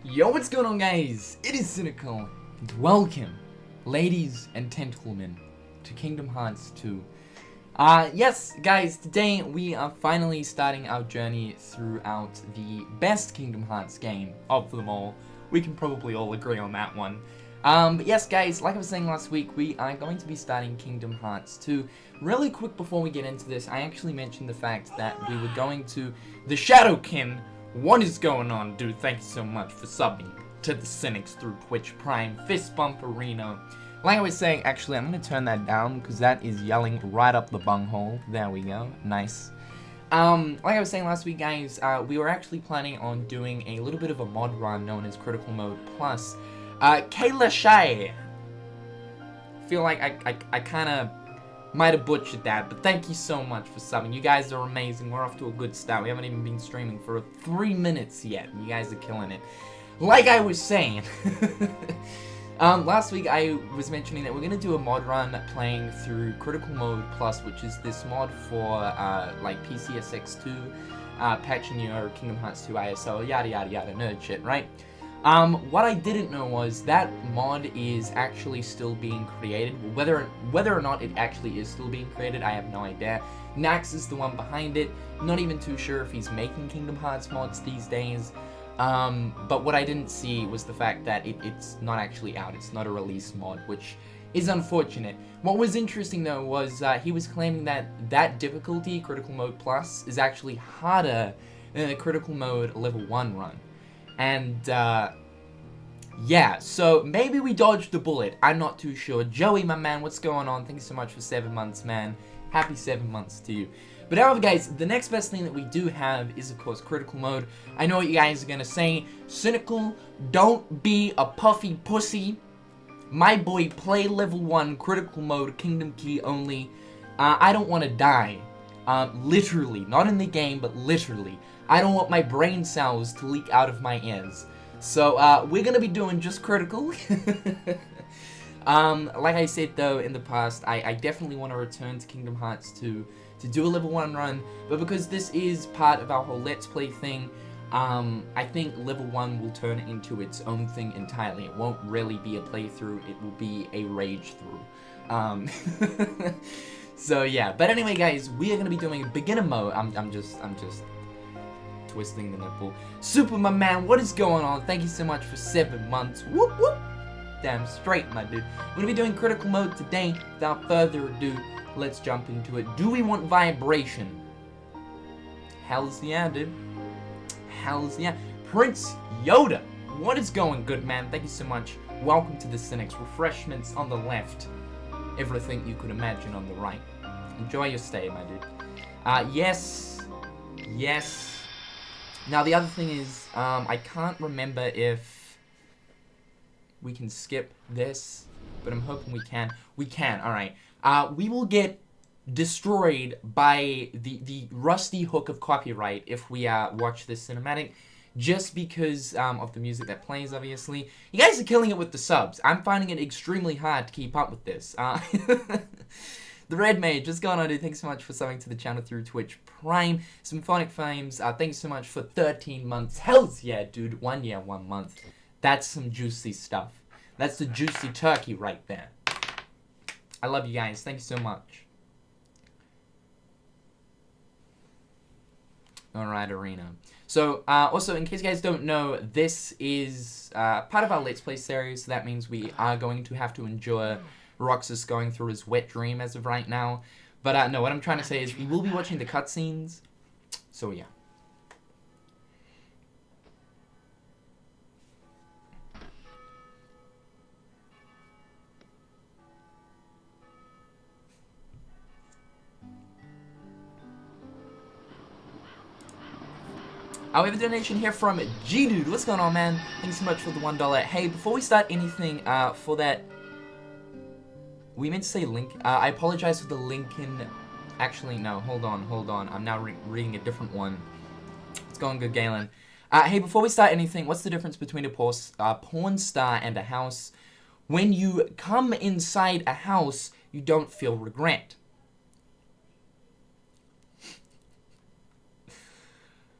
Yo, what's going on, guys? It is Cynical, and welcome, ladies and gentlemen, to Kingdom Hearts 2. Yes, guys, today we are finally starting our journey throughout the best Kingdom Hearts game of them all. We can probably all agree on that one. But yes, guys, like I was saying last week, we are going to be starting Kingdom Hearts 2. Really quick before we get into this, I actually mentioned the fact that we were going to the Shadowkin. What is going on, dude? Thank you so much for subbing to the Cynics through Twitch Prime, Fist Bump Arena. Like I was saying, actually, I'm going to turn that down because that is yelling right up the bunghole. There we go. Nice. Like I was saying last week, guys, we were actually planning on doing a little bit of a mod run known as Critical Mode Plus. KH1.5+2.5. Feel like I kind of might have butchered that, but thank you so much for subbing. You guys are amazing. We're off to a good start. We haven't even been streaming for 3 minutes yet. You guys are killing it. Like I was saying, last week I was mentioning that we're going to do a mod run playing through Critical Mode Plus, which is this mod for, like, PCSX2, patching your Kingdom Hearts 2 ISO, yada yada yada, nerd shit, right? What I didn't know was that mod is actually still being created. Whether or not it actually is still being created, I have no idea. Nax is the one behind it. Not even too sure if he's making Kingdom Hearts mods these days. But what I didn't see was the fact that it's not actually out. It's not a release mod, which is unfortunate. What was interesting though was he was claiming that difficulty, Critical Mode Plus, is actually harder than a Critical Mode Level 1 run. And, yeah, so maybe we dodged the bullet. I'm not too sure. Joey, my man, what's going on? Thank you so much for 7 months, man. Happy 7 months to you. But however, guys, the next best thing that we do have is, of course, Critical Mode. I know what you guys are going to say. Cynical, don't be a puffy pussy. My boy, play Level 1, Critical Mode, Kingdom Key only. I don't want to die. Literally. Not in the game, but literally. I don't want my brain cells to leak out of my ears. So, we're gonna be doing just Critical. Like I said, though, in the past, I definitely want to return to Kingdom Hearts 2 to do a Level 1 run. But because this is part of our whole Let's Play thing, I think Level 1 will turn into its own thing entirely. It won't really be a playthrough, it will be a rage through. So, yeah. But anyway, guys, we are gonna be doing beginner mode. I'm just twisting the nipple. Super, my man, what is going on? Thank you so much for 7 months. Whoop, whoop. Damn straight, my dude. We're gonna be doing Critical Mode today. Without further ado, let's jump into it. Do we want vibration? Hells yeah, dude. Hells yeah. Prince Yoda, what is going, good man? Thank you so much. Welcome to the Cynics. Refreshments on the left. Everything you could imagine on the right. Enjoy your stay, my dude. Yes. Yes. Now, the other thing is, I can't remember if we can skip this, but I'm hoping we can. We can, alright. We will get destroyed by the rusty hook of copyright if we watch this cinematic, just because of the music that plays, obviously. You guys are killing it with the subs. I'm finding it extremely hard to keep up with this. The Red Mage, what's going on, dude? Thanks so much for subbing to the channel through Twitch Prime. Symphonic Flames, thanks so much for 13 months. Hells yeah, dude. 1 year, 1 month. That's some juicy stuff. That's the juicy turkey right there. I love you guys. Thank you so much. Alright, Arena. So, also, in case you guys don't know, this is part of our Let's Play series. So that means we are going to have to endure Roxas going through his wet dream as of right now. But no, what I'm trying to say is we will be watching the cutscenes. So yeah. We have a donation here from G-Dude. What's going on, man? Thanks so much for the $1. Hey, before we start anything, for that... We meant to say link. I apologize for the link in... Actually, no. Hold on. I'm now reading a different one. It's going good, Galen. Hey, before we start anything, what's the difference between a porn star and a house? When you come inside a house, you don't feel regret.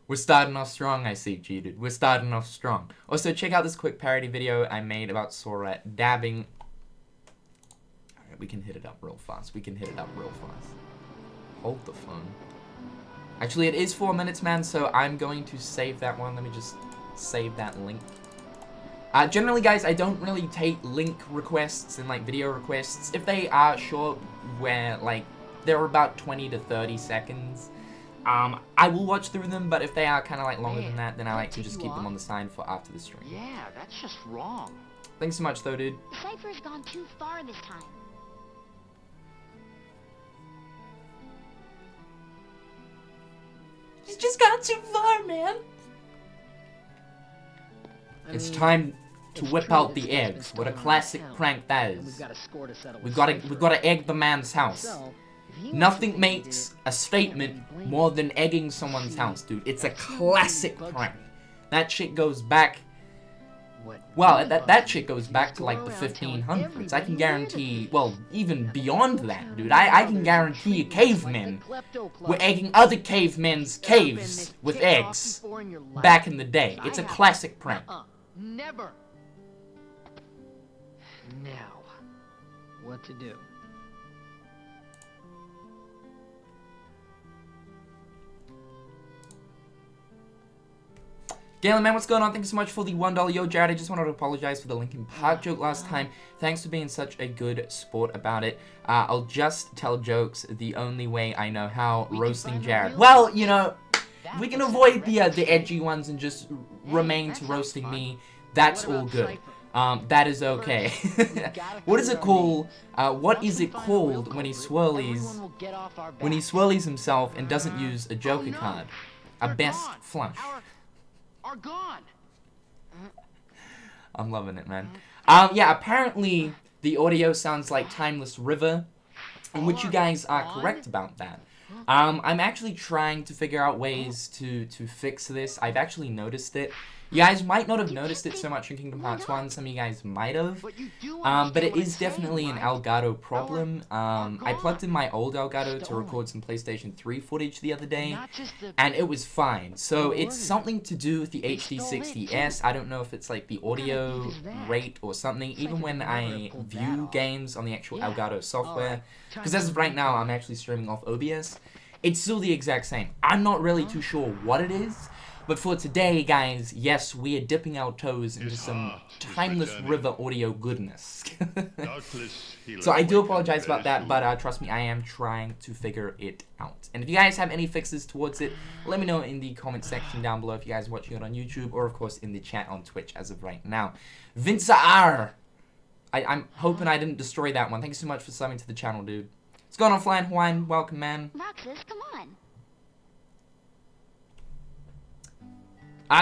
We're starting off strong, I see, G, dude. We're starting off strong. Also, check out this quick parody video I made about Sora dabbing. Alright, we can hit it up real fast. We can hit it up real fast. Hold the phone. Actually, it is 4 minutes, man, so I'm going to save that one. Let me just save that link. Generally, guys, I don't really take link requests and, like, video requests. If they are short, where, like, they're about 20 to 30 seconds, I will watch through them, but if they are kind of, like, longer than that, then I like to just keep them on the side for after the stream. Yeah, that's just wrong. Thanks so much, though, dude. The Cypher's gone too far this time. He's just gone too far, man. It's time to whip out the eggs. What a classic prank that is. We've got to egg the man's house. Nothing makes a statement more than egging someone's house, dude. It's a classic prank. That shit goes back. Well, that shit goes back to like the 1500s. I can guarantee, well, even beyond that, dude. I can guarantee cavemen were egging other cavemen's caves with eggs back in the day. It's a classic prank. Never. Now, what to do? Galen, man, what's going on? Thank you so much for the $1. Yo, Jared, I just wanted to apologize for the Linkin Park joke last time. Thanks for being such a good sport about it. I'll just tell jokes the only way I know how, roasting Jared. Well, you know, we can avoid the edgy ones and just remain to roasting me. That's all good. That is okay. What is it called? What is it called when he swirlies himself and doesn't use a Joker card? A best flush. Are gone. I'm loving it, man. Yeah, apparently the audio sounds like Timeless River, in which you guys are correct about that. I'm actually trying to figure out ways to fix this. I've actually noticed it. You guys might not have noticed it so much in Kingdom Hearts 1. Some of you guys might have. But it is definitely an Elgato problem. I plugged in my old Elgato to record some PlayStation 3 footage the other day, and it was fine. So it's something to do with the HD60S. I don't know if it's like the audio rate or something. Even when I view games on the actual Elgato software, because as of right now, I'm actually streaming off OBS, it's still the exact same. I'm not really too sure what it is. But for today, guys, yes, we are dipping our toes into some Timeless River audio goodness. So I do apologize about that, but trust me, I am trying to figure it out. And if you guys have any fixes towards it, let me know in the comment section down below if you guys are watching it on YouTube, or of course in the chat on Twitch as of right now. Vince R. I'm hoping I didn't destroy that one. Thank you so much for subbing to the channel, dude. What's going on, Flying Hawaiian? Welcome, man. Roxas, come on.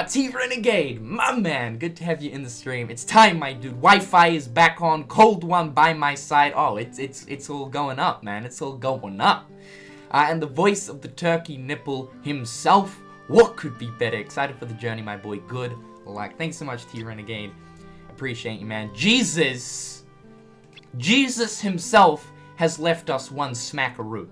T-Renegade, my man, good to have you in the stream. It's time, my dude. Wi-Fi is back on, cold one by my side. Oh, it's all going up, man. It's all going up. And the voice of the turkey nipple himself. What could be better? Excited for the journey, my boy. Good luck. Thanks so much, T-Renegade. Appreciate you, man. Jesus himself has left us one smackaroo.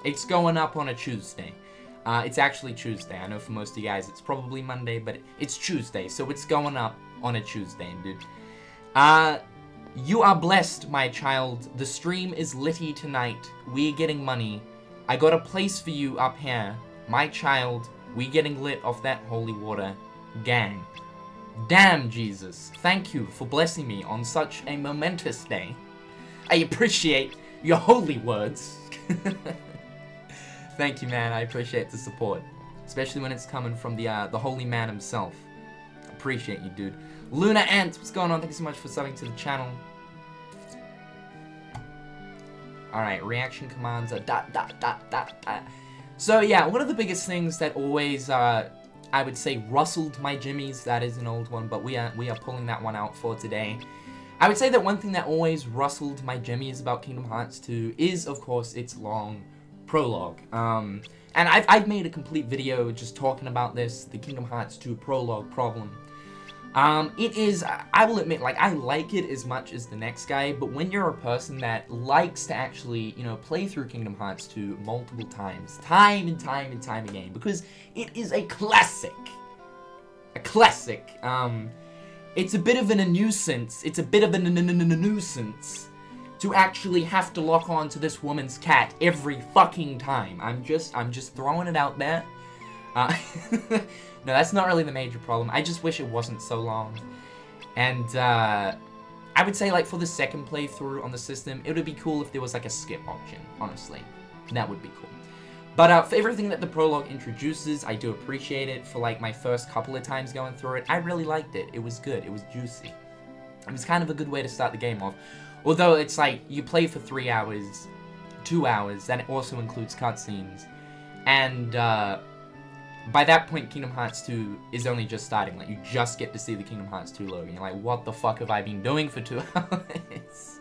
It's going up on a Tuesday. It's actually Tuesday. I know for most of you guys it's probably Monday, but it's Tuesday, so it's going up on a Tuesday, dude. You are blessed, my child. The stream is litty tonight. We're getting money. I got a place for you up here. My child, we getting lit off that holy water. Gang. Damn, Jesus. Thank you for blessing me on such a momentous day. I appreciate your holy words. Thank you, man. I appreciate the support. Especially when it's coming from the holy man himself. Appreciate you, dude. Luna Ant, what's going on? Thank you so much for subbing to the channel. Alright, reaction commands are ... So, yeah, one of the biggest things that always, I would say, rustled my jimmies, that is an old one, but we are pulling that one out for today. I would say that one thing that always rustled my jimmies about Kingdom Hearts 2 is, of course, its long prologue. And I've made a complete video just talking about this, the Kingdom Hearts 2 prologue problem. It is, I will admit, like, I like it as much as the next guy, but when you're a person that likes to actually, you know, play through Kingdom Hearts 2 multiple times, time and time and time again, because it is a classic. A classic. It's a bit of a nuisance. It's a bit of a nuisance to actually have to lock on to this woman's cat every fucking time. I'm just throwing it out there. No, that's not really the major problem. I just wish it wasn't so long. And, I would say, like, for the second playthrough on the system, it would be cool if there was, like, a skip option, honestly. That would be cool. But, for everything that the prologue introduces, I do appreciate it. For, like, my first couple of times going through it, I really liked it. It was good. It was juicy. It was kind of a good way to start the game off. Although, it's like, you play for 3 hours, 2 hours, and it also includes cutscenes. And, by that point, Kingdom Hearts 2 is only just starting. Like, you just get to see the Kingdom Hearts 2 logo. You're like, what the fuck have I been doing for 2 hours?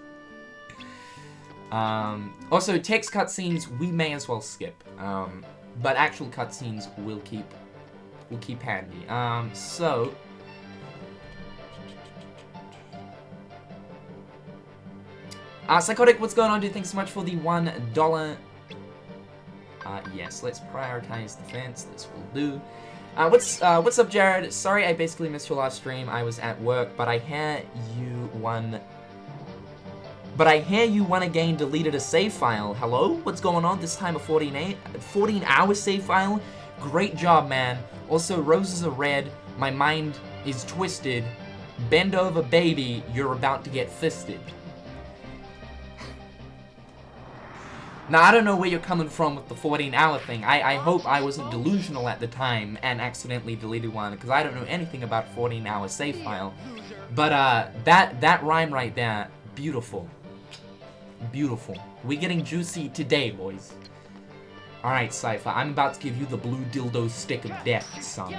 Also, text cutscenes, we may as well skip. But actual cutscenes will keep handy. So... Psychotic, what's going on, dude? Thanks so much for the $1... yes, let's prioritize the fence. This will do. What's up, Jared? Sorry I basically missed your last stream. I was at work, but I hear you once again deleted a save file. Hello? What's going on? This time a 14-hour save file? Great job, man. Also, roses are red. My mind is twisted. Bend over, baby. You're about to get fisted. Now, I don't know where you're coming from with the 14-hour thing. I hope I wasn't delusional at the time and accidentally deleted one, because I don't know anything about a 14-hour save file. But, that rhyme right there, beautiful. Beautiful. We're getting juicy today, boys. Alright, Cypher, I'm about to give you the blue dildo stick of death, son.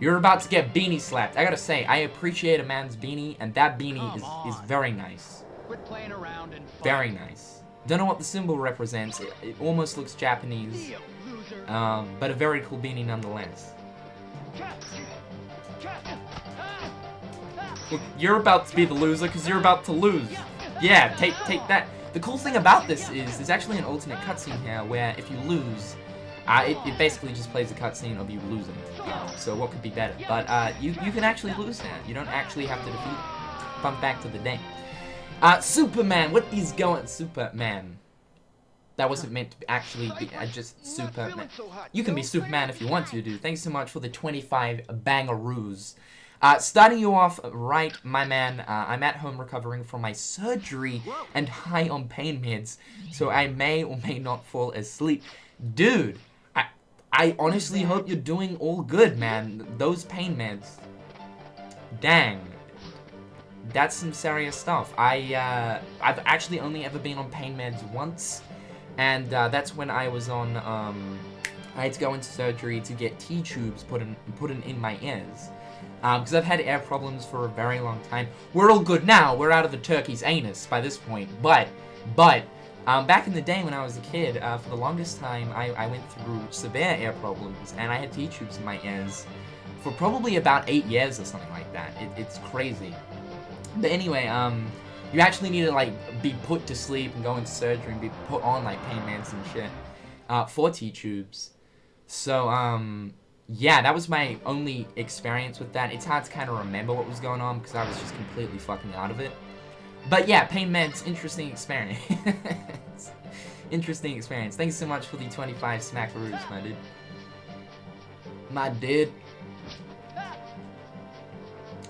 You're about to get beanie slapped. I gotta say, I appreciate a man's beanie, and that beanie is very nice. Quit playing around and fight. Very nice. Don't know what the symbol represents. It almost looks Japanese. But a very cool beanie nonetheless. Look, you're about to be the loser because you're about to lose. Yeah, take that. The cool thing about this is there's actually an alternate cutscene here where if you lose, it basically just plays a cutscene of you losing. So what could be better? But you can actually lose that. You don't actually have to defeat it. Bump back to the day. Superman, what is going... Superman. That wasn't meant to actually be just Superman. You can be Superman if you want to, dude. Thanks so much for the 25 bangaroos. Starting you off right, my man, I'm at home recovering from my surgery and high on pain meds, so I may or may not fall asleep. Dude, I honestly hope you're doing all good, man. Those pain meds. Dang. That's some serious stuff. I've actually only ever been on pain meds once, and that's when I was on, I had to go into surgery to get T-tubes put in my ears. Because I've had air problems for a very long time. We're all good now. We're out of the turkey's anus by this point. But, back in the day when I was a kid, for the longest time, I went through severe air problems, and I had T-tubes in my ears for probably about 8 years or something like that. It's crazy. But anyway, you actually need to, like, be put to sleep and go into surgery and be put on, like, pain meds and shit, for T-tubes. So, yeah, that was my only experience with that. It's hard to kind of remember what was going on because I was just completely fucking out of it. But yeah, pain meds, interesting experience. Interesting experience. Thanks so much for the 25 smackaroos, my dude. My dude.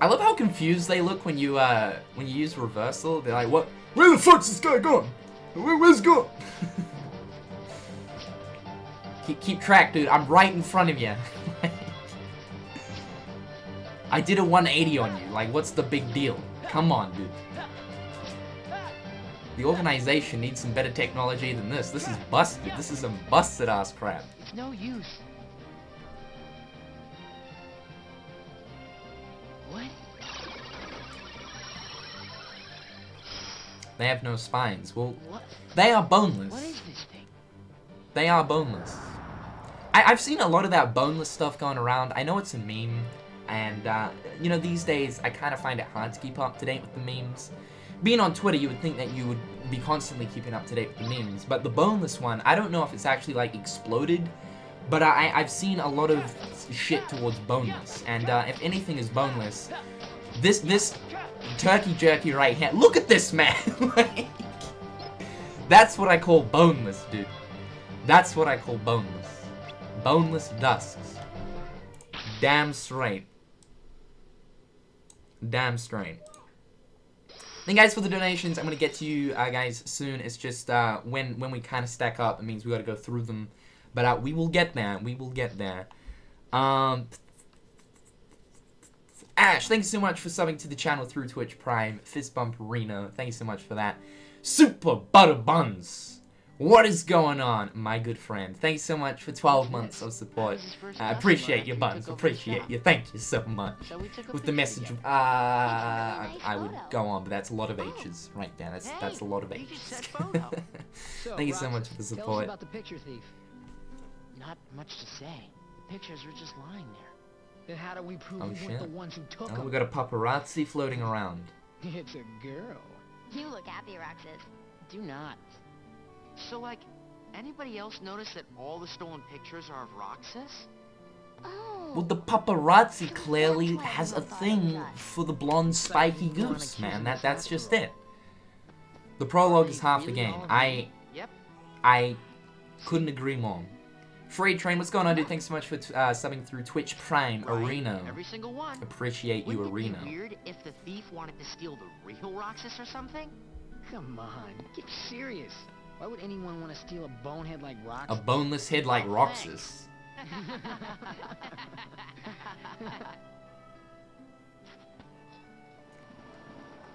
I love how confused they look when you use reversal. They're like, what? Where the fuck's this guy going? Where's he going? keep track, dude. I'm right in front of you. I did a 180 on you. Like, what's the big deal? Come on, dude. The organization needs some better technology than this. This is busted. This is some busted ass crap. It's no use. What? They have no spines. Well, they are boneless. What is this thing? They are boneless. I've seen a lot of that boneless stuff going around. I know it's a meme, And, you know, these days, I kind of find it hard to keep up to date with the memes. Being on Twitter, you would think that you would be constantly keeping up to date with the memes. But the boneless one, I don't know if it's actually, like, exploded. But I've seen a lot of shit towards boneless. And, if anything is boneless, this turkey jerky right here, look at this, man! Like, that's what I call boneless, dude. That's what I call boneless. Boneless dusks. Damn straight. Damn straight. Then guys, for the donations, I'm gonna get to you guys soon. It's just when we kind of stack up, it means we gotta go through them. But we will get there. We will get there. Ash, thank you so much for subbing to the channel through Twitch Prime. Fist bump Reno, thank you so much for that. Super Butter Buns. What is going on, my good friend? Thank you so much for 12 months of support. I appreciate your buns. Appreciate you. Thank you so much. With the message, I would go on, but that's a lot of H's right there. That's a lot of H's. Thank you so much for the support. Tell us about the picture thief. Not much to say. Pictures are just lying there. Then how do we prove we weren't the ones who took them? We got a paparazzi floating around. It's a girl. You look happy, Roxas. Do not. So, like, anybody else notice that all the stolen pictures are of Roxas? Oh. Well, the paparazzi clearly has a thing for the blonde spiky goose, man. That's just it. The prologue is half the game. I couldn't agree more. Freight Train, what's going on, dude? Thanks so much for subbing through Twitch Prime, Areno. Every single one. Appreciate you, Areno. Wouldn't it be weird if the thief wanted to steal the real Roxas or something? Come on, get serious. Why would anyone want to steal a bonehead like Roxas? A boneless head like Roxas.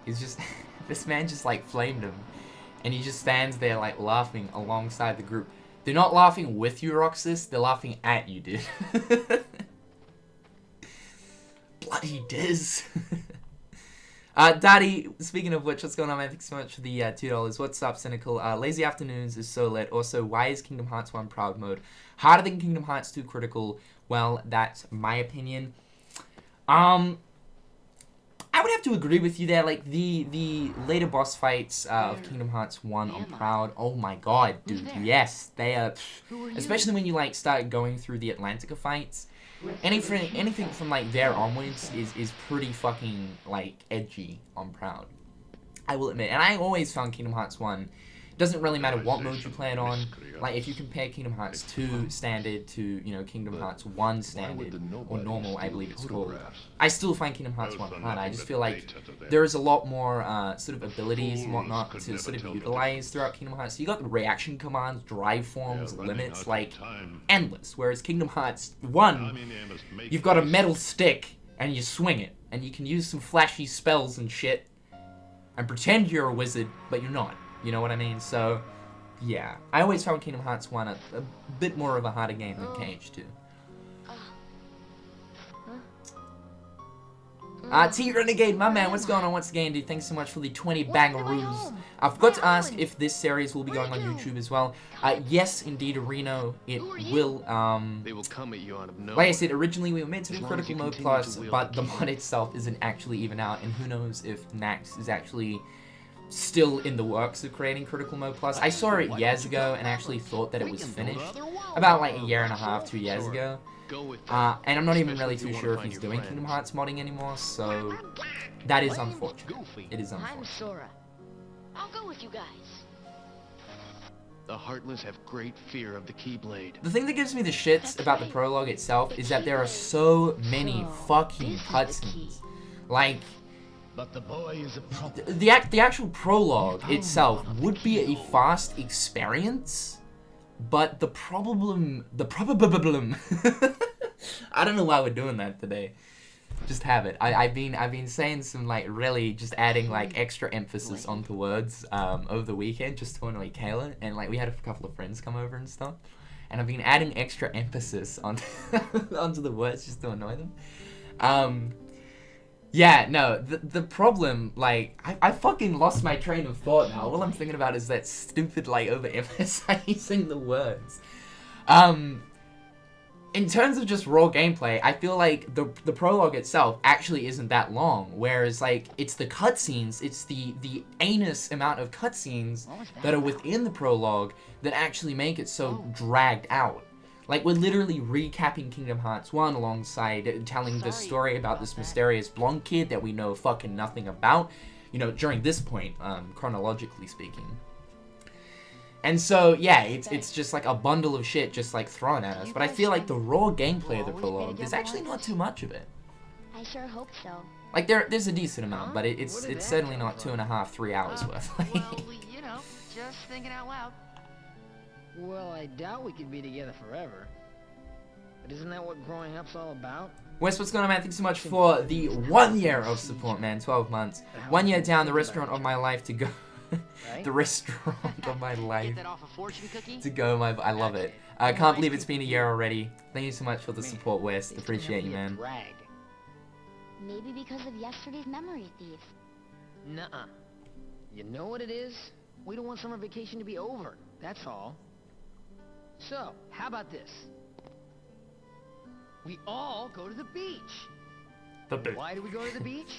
He's just... this man just, like, flamed him. And he just stands there, like, laughing alongside the group. They're not laughing with you, Roxas. They're laughing at you, dude. Bloody Diz. Daddy, speaking of which, what's going on, man? Thanks so much for the $2. What's up, Cynical? Lazy Afternoons is so lit. Also, why is Kingdom Hearts 1 Proud Mode harder than Kingdom Hearts 2 Critical? Well, that's my opinion. I would have to agree with you there. Like, the later boss fights of Kingdom Hearts 1 on Proud, oh my god, dude, yes. They are... especially when you, like, start going through the Atlantica fights. Anything from, like, there onwards is pretty fucking, like, edgy on Proud. I will admit. And I always found Kingdom Hearts 1, doesn't really matter what mode you play it on. Like, if you compare Kingdom Hearts 2 Standard to, you know, Kingdom Hearts 1 Standard, or Normal, I believe it's called, I still find Kingdom Hearts 1 harder. I just feel like there is a lot more, sort of abilities and whatnot to sort of utilize throughout Kingdom Hearts. So you got the reaction commands, drive forms, limits, like, endless. Whereas Kingdom Hearts 1, you've got a metal stick, and you swing it. And you can use some flashy spells and shit, and pretend you're a wizard, but you're not. You know what I mean? So, yeah. I always found Kingdom Hearts 1 a bit more of a harder game than KH2. T-Renegade, my man, what's going on once again, dude? Thanks so much for the 20 bangaroos. I forgot to ask if this series will be going on YouTube as well. Yes, indeed, Reno, it will. They will come at you out of nowhere. Like I said, originally we were meant to do Critical Mode Plus, but the mod itself isn't actually even out, and who knows if Nax is actually still in the works of creating Critical Mode Plus. I saw it years ago and actually thought that it was finished about like a year and a half, 2 years ago. And I'm not even really too sure if he's doing Kingdom Hearts modding anymore, so that is unfortunate. It is unfortunate. I'm Sora. I'll go with you guys. The Heartless have great fear of the Keyblade. The thing that gives me the shits about the prologue itself is that there are so many fucking cutscenes. Like, but the boy is a problem. The actual prologue itself would be a fast experience, but the problem I don't know why we're doing that today. Just have it. I've been saying some like really just adding like extra emphasis onto words over the weekend just to annoy Kayla, and like we had a couple of friends come over and stuff, and I've been adding extra emphasis onto onto the words just to annoy them. Yeah, no, the problem, like, I fucking lost my train of thought now. All I'm thinking about is that stupid, like, overemphasizing the words. in terms of just raw gameplay, I feel like the prologue itself actually isn't that long. Whereas, like, it's the cutscenes, it's the anus amount of cutscenes that are within the prologue that actually make it so dragged out. Like, we're literally recapping Kingdom Hearts 1 alongside telling the story about this mysterious blonde kid that we know fucking nothing about, you know, during this point, chronologically speaking. And so, yeah, it's just like a bundle of shit just like thrown at us. But I feel like the raw gameplay of the prologue is actually not too much of it. I sure hope so. Like, there's a decent amount, but it's certainly not 2.5, 3 hours worth. Well, you know, just thinking out loud. Well, I doubt we could be together forever. But isn't that what growing up's all about? Wes, what's going on, man? Thanks so much for the 1 year of support, man. 12 months. 1 year down, the restaurant of my life to go. The restaurant of my life. To go, I love it. I can't believe it's been a year already. Thank you so much for the support, Wes. Appreciate you, man. Maybe because of yesterday's memory thief. Nuh-uh. You know what it is? We don't want summer vacation to be over. That's all. So, how about this? We all go to the beach. The beach. Why do we go to the beach?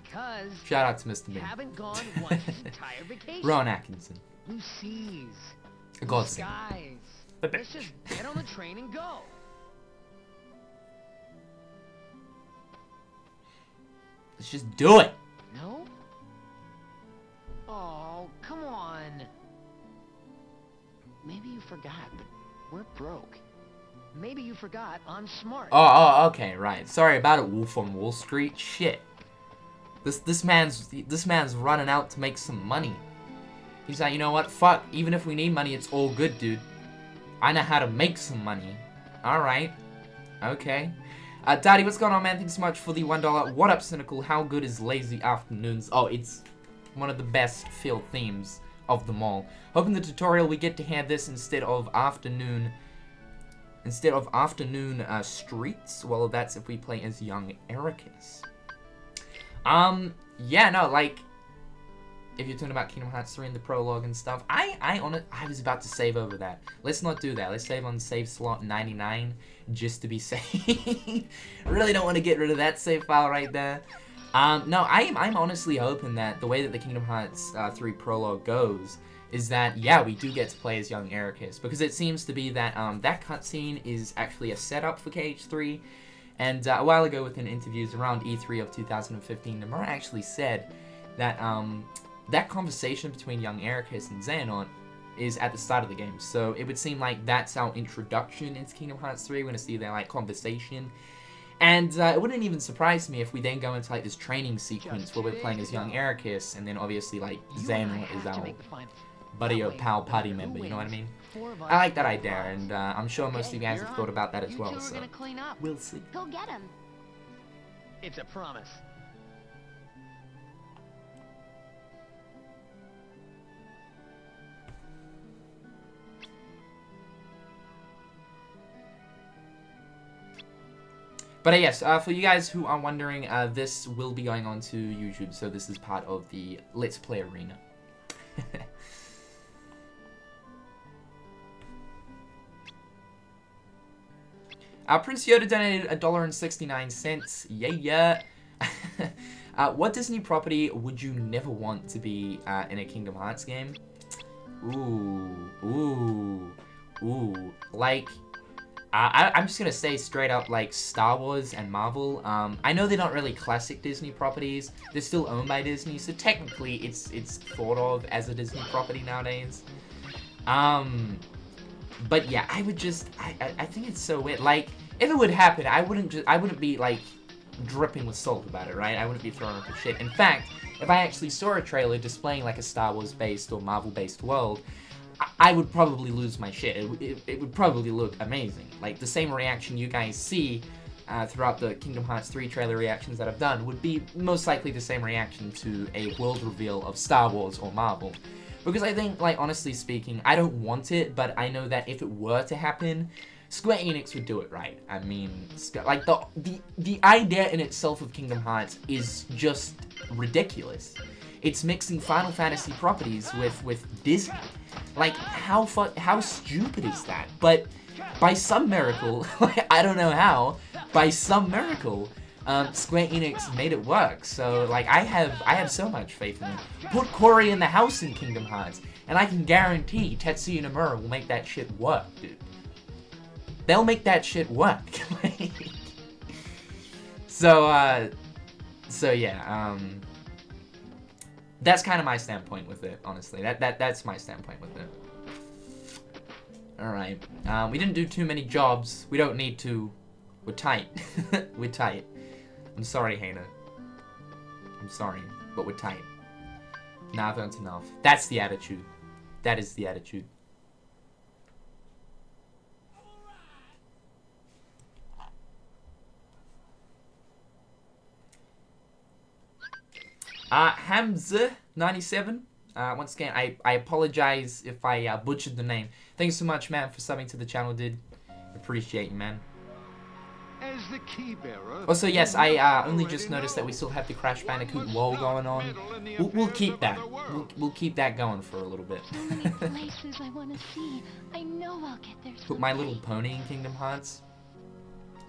Because shout out to Mr. Ming. Haven't gone once this entire vacation. Ron Atkinson. Blue seas. A Blue godsend. skies. The beach. Let's just get on the train and go. Let's just do it. No? Oh, come on. Maybe you forgot, but we're broke. Maybe you forgot I'm smart. Oh, okay, right. Sorry about it, Wolf on Wall Street. Shit. This man's running out to make some money. He's like, you know what? Fuck. Even if we need money, it's all good, dude. I know how to make some money. All right. Okay. Daddy, what's going on, man? Thanks so much for the $1. What up, Cynical? How good is Lazy Afternoons? Oh, it's one of the best field themes of them all. Hope in the tutorial we get to hear this instead of afternoon streets. Well, that's if we play as young Ericus. Yeah, no, like, if you're talking about Kingdom Hearts 3 and the prologue and stuff, I was about to save over that. Let's not do that. Let's save on save slot 99 just to be safe. Really don't want to get rid of that save file right there. No, I'm honestly hoping that the way that the Kingdom Hearts 3 prologue goes is that, yeah, we do get to play as young Ericus, because it seems to be that that cutscene is actually a setup for KH3. And a while ago within interviews around E3 of 2015, Nomura actually said that that conversation between young Ericus and Xehanort is at the start of the game. So it would seem like that's our introduction into Kingdom Hearts 3. We're going to see their like conversation. And it wouldn't even surprise me if we then go into like this training sequence where we're playing as young Ericus, and then obviously like Xehanort is our buddy or pal party member, you know what I mean? I like that idea, and I'm sure most of you guys have thought about that as well, so we'll see. Go get him. It's a promise. But yes, for you guys who are wondering, this will be going on to YouTube, so this is part of the Let's Play arena. Prince Yoda donated $1.69. Yeah. What Disney property would you never want to be in a Kingdom Hearts game? Ooh. Like, I'm just gonna say straight up, like, Star Wars and Marvel. I know they're not really classic Disney properties. They're still owned by Disney, so technically it's thought of as a Disney property nowadays. But yeah, I would just, I think it's so weird. Like, if it would happen, I wouldn't be like dripping with salt about it, right? I wouldn't be throwing up a shit. In fact, if I actually saw a trailer displaying like a Star Wars based or Marvel based world, I would probably lose my shit. It would probably look amazing. Like, the same reaction you guys see throughout the Kingdom Hearts 3 trailer reactions that I've done would be most likely the same reaction to a world reveal of Star Wars or Marvel. Because I think, like, honestly speaking, I don't want it, but I know that if it were to happen, Square Enix would do it right. I mean, like, the idea in itself of Kingdom Hearts is just ridiculous. It's mixing Final Fantasy properties with Disney. Like, how stupid is that? But by some miracle, I don't know how, by some miracle, Square Enix made it work. So like I have so much faith in them. Put Corey in the house in Kingdom Hearts, and I can guarantee Tetsuya Nomura will make that shit work, dude. They'll make that shit work. So yeah, that's kind of my standpoint with it, honestly. That's my standpoint with it. Alright, we didn't do too many jobs. We don't need to. We're tight. We're tight. I'm sorry, Hannah. I'm sorry, but we're tight. Nah, I've earned enough. That's the attitude. That is the attitude. Hamza97. Once again, I apologize if I butchered the name. Thanks so much, man, for subbing to the channel, dude. Appreciate you, man. As the key bearer, Also, yes, I only just noticed that we still have the Crash Bandicoot wall going on. We'll keep that. We'll keep that going for a little bit. So many places I want to see. I know I'll get there someday. Put My Little Pony in Kingdom Hearts?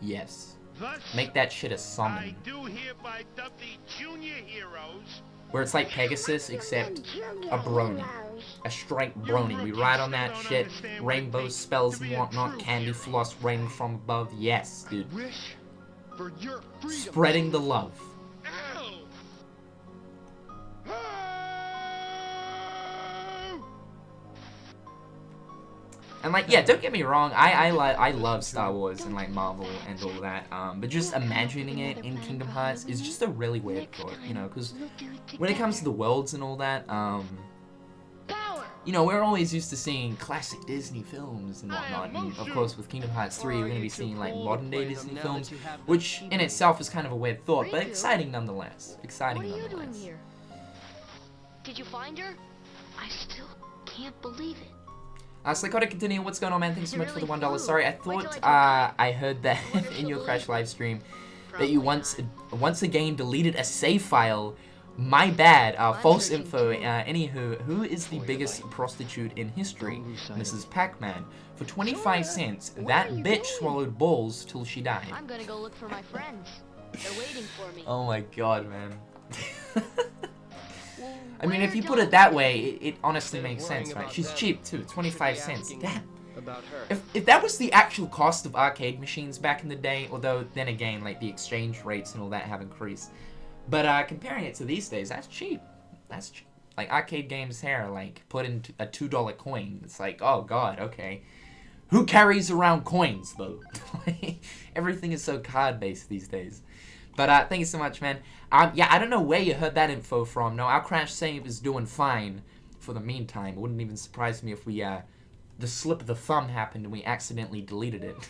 Yes. thus, Make that shit a I summon. do hereby dub the junior heroes. Where it's like Pegasus, except a brony. A straight brony. We ride on that shit. Rainbow spells and whatnot. Candy floss raining from above. Yes, dude. Wish for your freedom. Spreading the love. Ow! And like, yeah, don't get me wrong, I love Star Wars and like Marvel and all that, but just imagining it in Kingdom Hearts is just a really weird thought, you know, because when it comes to the worlds and all that, you know, we're always used to seeing classic Disney films and whatnot, and of course with Kingdom Hearts 3 we're going to be seeing like modern day Disney films, which in itself is kind of a weird thought, but exciting nonetheless. Exciting What are you doing nonetheless. here? Did you find her? I still can't believe it. Psychotic Continue, what's going on, man? Thanks so much for the $1. Really Sorry, I flew. thought I heard that in your Crash live stream that you once again deleted a save file. My bad. False info. Anywho, who is the biggest prostitute in history? Mrs. Pac-Man. For 25 cents, that bitch swallowed balls till she died. I'm gonna go look for my friends. They're waiting for me. Oh my god, man. I mean, if you put it that way, it honestly makes sense, right? She's cheap too, 25 cents. Damn. If that was the actual cost of arcade machines back in the day, although then again, like the exchange rates and all that have increased. But comparing it to these days, that's cheap. That's cheap. Like arcade games here, like put in a $2 coin. It's like, oh god, okay. Who carries around coins though? Everything is so card based these days. But thank you so much, man. Yeah, I don't know where you heard that info from. No, our Crash save is doing fine for the meantime. It wouldn't even surprise me if we, the slip of the thumb happened and we accidentally deleted it.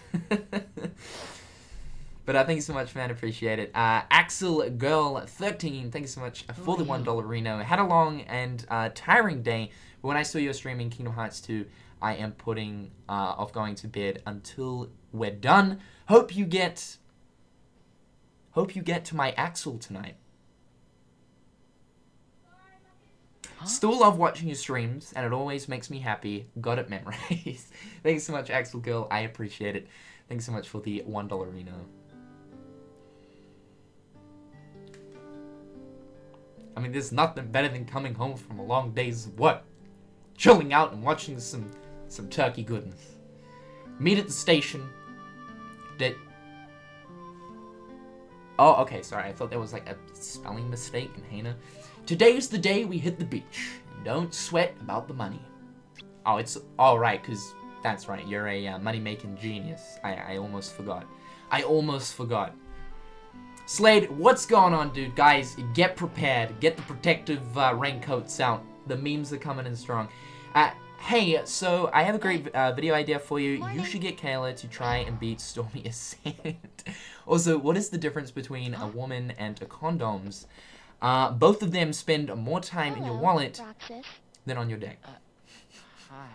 But thank you so much, man. Appreciate it. Axel Girl 13, thank you so much for the $1 Reno. Had a long and tiring day, but when I saw you streaming Kingdom Hearts 2, I am putting off going to bed until we're done. Hope you get to my Axel tonight. Still love watching your streams, and it always makes me happy. Got it memorized. Thanks so much, Axel Girl. I appreciate it. Thanks so much for the $1 Reno. I mean, there's nothing better than coming home from a long day's work, chilling out and watching some turkey goodness. Meet at the station. Oh, okay, sorry. I thought there was like a spelling mistake in Hannah. Today's the day we hit the beach. Don't sweat about the money. Oh, it's all right, because that's right. You're a money-making genius. I almost forgot. I almost forgot. Slade, what's going on, dude? Guys, get prepared. Get the protective raincoats out. The memes are coming in strong. Hey, so I have a great video idea for you. You should get Kayla to try and beat Stormy Ascent. Also, what is the difference between a woman and a condoms? Both of them spend more time in your wallet Roxas. than on your deck. Hi.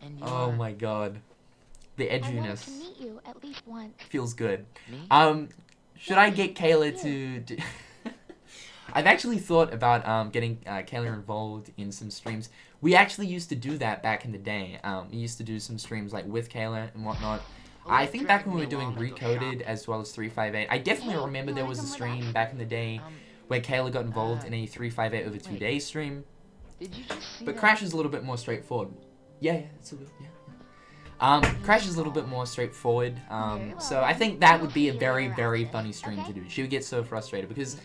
And Oh my god. The I wanted edginess to meet you at least once. feels good. Me? Should I get Kayla to... I've actually thought about getting Kayla involved in some streams. We actually used to do that back in the day. We used to do some streams like with Kayla and whatnot. I think back when we were doing Recoded as well as 358, I definitely remember there was a stream back in the day where Kayla got involved in a 358 over 2 days stream. Did you just see But that? Crash is a little bit more straightforward. Yeah, it's all good. Yeah. Crash is a little bit more straightforward. So I think that would be a very, very funny stream to do. She would get so frustrated because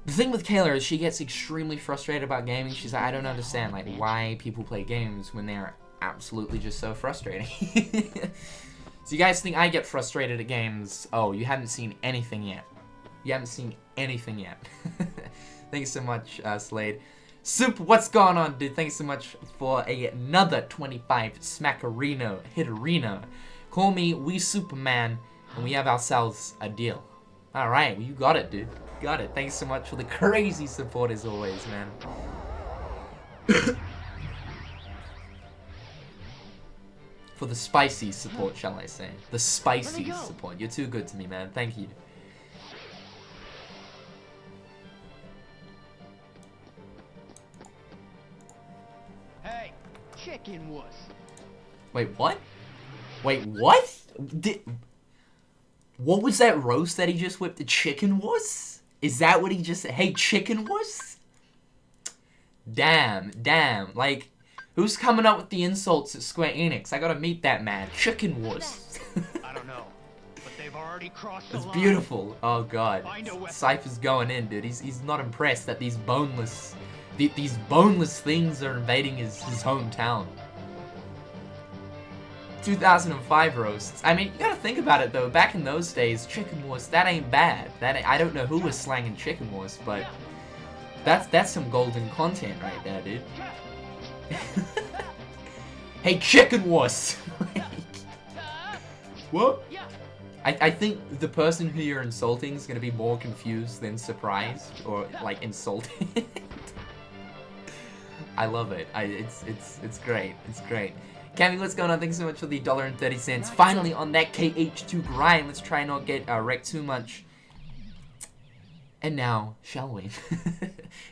the thing with Kayla is she gets extremely frustrated about gaming. She's like, I don't understand like why people play games when they're absolutely just so frustrating. So you guys think I get frustrated at games? Oh, you haven't seen anything yet. You haven't seen anything yet. Thanks so much, Slade. Soup, what's going on, dude? Thanks so much for another 25 smackerino, hitterino. Call me We Superman, and we have ourselves a deal. Alright, well, you got it, dude. Got it. Thanks so much for the crazy support as always, man. For the spicy support, shall I say. The spicy support. You're too good to me, man. Thank you. Hey, chicken wuss. Wait, what? Wait, what? What was that roast that he just whipped? The chicken wuss? Is that what he just said? Hey, chicken wuss? Damn. Like, who's coming up with the insults at Square Enix? I gotta meet that man. Chicken wuss. I don't know, but they've already crossed the It's line. beautiful. Oh god. Cypher's going in, dude. He's not impressed that these boneless things are invading his hometown. 2005 roasts. I mean, you gotta think about it though. Back in those days, chicken wars, that ain't bad. I don't know who was slanging chicken wars, but that's some golden content right there, dude. Hey, chicken wars. What? I think the person who you're insulting is gonna be more confused than surprised or like insulted. I love it. It's great. It's great. Cammy, what's going on? Thanks so much for the $1.30. Finally on that KH2 grind. Let's try not get wrecked too much. And now, shall we?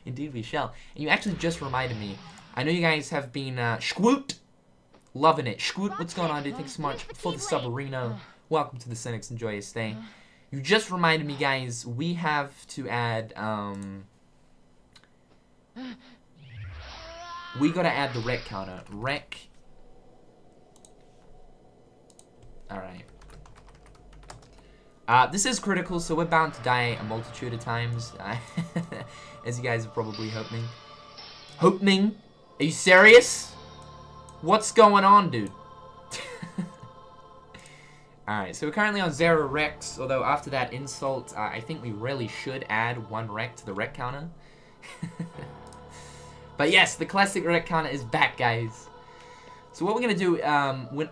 Indeed we shall. And you actually just reminded me. I know you guys have been Squoot. Loving it. Squoot, what's going on, dude? Thanks so much for the subarino. Welcome to the Cynics. Enjoy your stay. You just reminded me, guys, we have to add, we gotta add the rec counter. Rec. Alright. This is critical, so we're bound to die a multitude of times. As you guys are probably hoping. Hoping? Are you serious? What's going on, dude? Alright, so we're currently on 0 wrecks, although after that insult, I think we really should add 1 wreck to the wreck counter. But yes, the classic wreck counter is back, guys. So what we're going to do,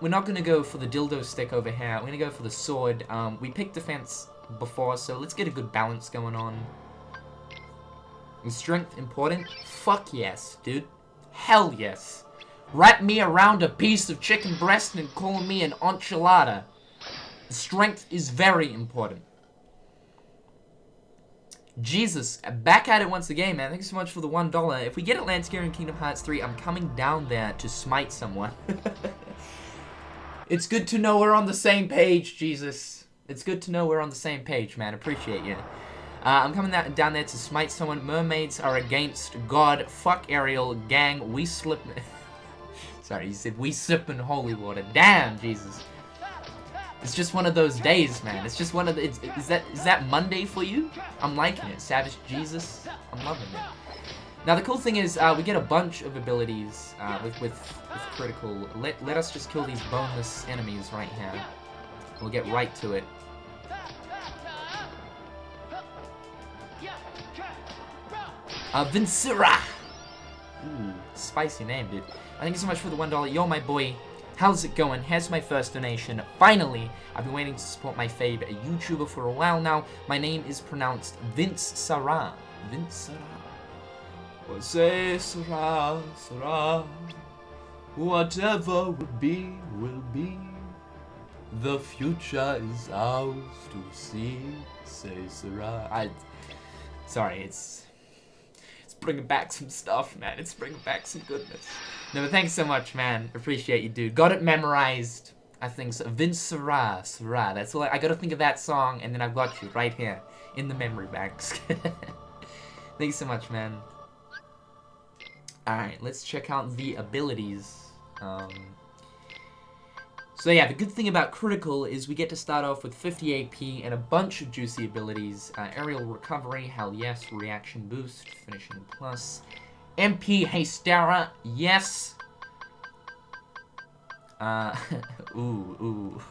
we're not going to go for the dildo stick over here. We're going to go for the sword. We picked defense before, so let's get a good balance going on. Is strength important? Fuck yes, dude. Hell yes. Wrap me around a piece of chicken breast and call me an enchilada. Strength is very important. Jesus, back at it once again, man. Thanks so much for the $1. If we get Atlantis here in Kingdom Hearts 3, I'm coming down there to smite someone. It's good to know we're on the same page, Jesus. It's good to know we're on the same page, man. Appreciate you. I'm coming down there to smite someone. Mermaids are against God. Fuck Ariel. Gang, we slip... Sorry, you said we sip in holy water. Damn, Jesus. It's just one of those days, man. It's just one of the... Is that Monday for you? I'm liking it. Savage Jesus. I'm loving it. Now, the cool thing is, we get a bunch of abilities with critical. Let us just kill these boneless enemies right here. We'll get right to it. Vincera! Ooh, spicy name, dude. Thank you so much for the $1. You're my boy. How's it going? Here's my first donation. Finally, I've been waiting to support my favorite YouTuber for a while now. My name is pronounced Vincera. Vincera. Say Sarah, Sarah. Whatever will be, will be. The future is ours to see. Say Sarah. Sorry, it's bringing back some stuff, man. It's bringing back some goodness. No, but thanks so much, man. Appreciate you, dude. Got it memorized. I think so. Vince Sarah. That's all. I gotta think of that song, and then I've got you right here in the memory banks. Thanks so much, man. Alright, let's check out the abilities. So yeah, the good thing about Critical is we get to start off with 50 AP and a bunch of juicy abilities. Aerial Recovery, hell yes. Reaction Boost, Finishing Plus. MP Hystera, yes. Ooh.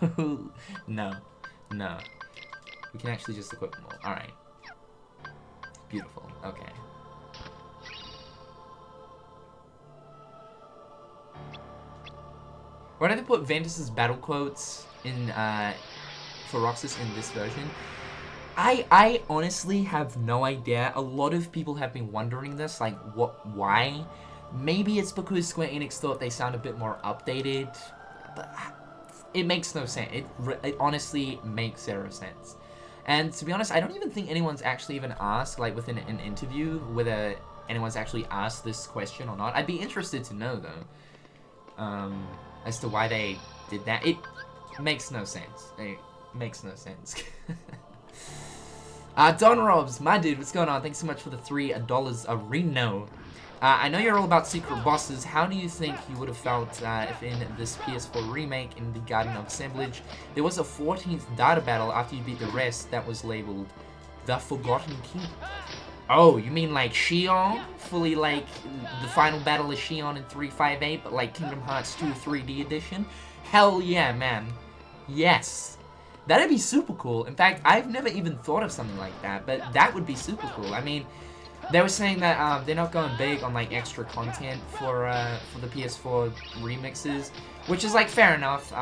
No. We can actually just equip them all. Alright. Beautiful, okay. Why did they put Ventus's battle quotes in, for Roxas in this version? I honestly have no idea. A lot of people have been wondering this, like, why? Maybe it's because Square Enix thought they sound a bit more updated, but it makes no sense. It honestly makes zero sense. And to be honest, I don't even think anyone's actually even asked, like, within an interview, whether anyone's actually asked this question or not. I'd be interested to know, though. As to why they did that. It makes no sense. It makes no sense. Don Robs, my dude, what's going on? Thanks so much for the $3 a Reno. I know you're all about secret bosses. How do you think you would have felt if in this PS4 remake in the Garden of Assemblage, there was a 14th data battle after you beat the rest that was labeled The Forgotten Key? Oh, you mean like Shion? Fully like the final battle of Shion in 358, but like Kingdom Hearts 2 3D edition? Hell yeah, man. Yes. That'd be super cool. In fact, I've never even thought of something like that, but that would be super cool. I mean, they were saying that they're not going big on like extra content for the PS4 remixes, which is like fair enough.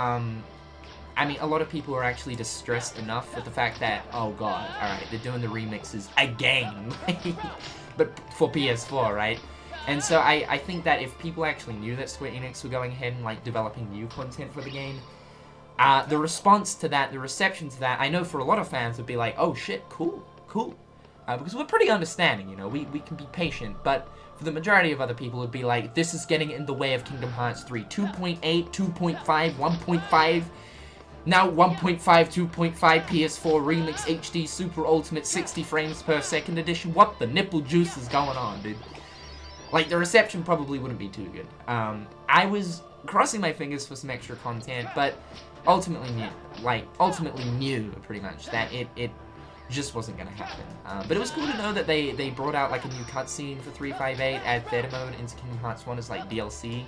I mean, a lot of people are actually distressed enough with the fact that, oh god, alright, they're doing the remixes again. But for PS4, right? And so I think that if people actually knew that Square Enix were going ahead and like developing new content for the game, the response to that, the reception to that, I know for a lot of fans would be like, oh shit, cool. Because we're pretty understanding, you know, we can be patient, but for the majority of other people, it would be like, this is getting in the way of Kingdom Hearts 3. 2.8, 2.5, 1.5... Now 1.5, 2.5 PS4 Remix HD Super Ultimate 60 frames per second edition. What the nipple juice is going on, dude? Like, the reception probably wouldn't be too good. I was crossing my fingers for some extra content, but ultimately knew pretty much that it just wasn't gonna happen. But it was cool to know that they brought out like a new cutscene for 358, add Theta mode into Kingdom Hearts 1 as like DLC.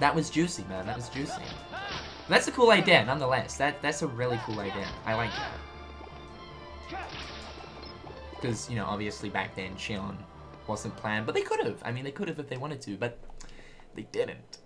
That was juicy, man. That was juicy. That's a cool idea, nonetheless. That's a really cool idea. I like that. Because, you know, obviously back then, Shion wasn't planned. But they could have. I mean, they could have if they wanted to, but they didn't.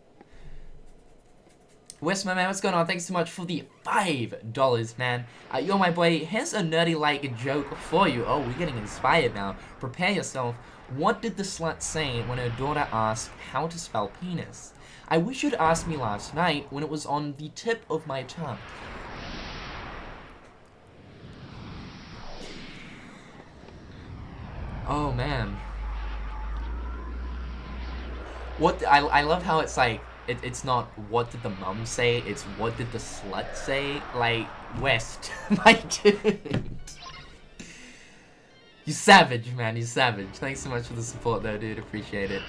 Wes, my man, what's going on? Thanks so much for the $5, man. Yo, my boy, here's a nerdy-like joke for you. Oh, we're getting inspired now. Prepare yourself. What did the slut say when her daughter asked how to spell penis? I wish you'd asked me last night when it was on the tip of my tongue. Oh, man. What I love how it's like, it's not what did the mum say, it's what did the slut say. Like, West, my dude. You savage, man, you savage. Thanks so much for the support though, dude, appreciate it.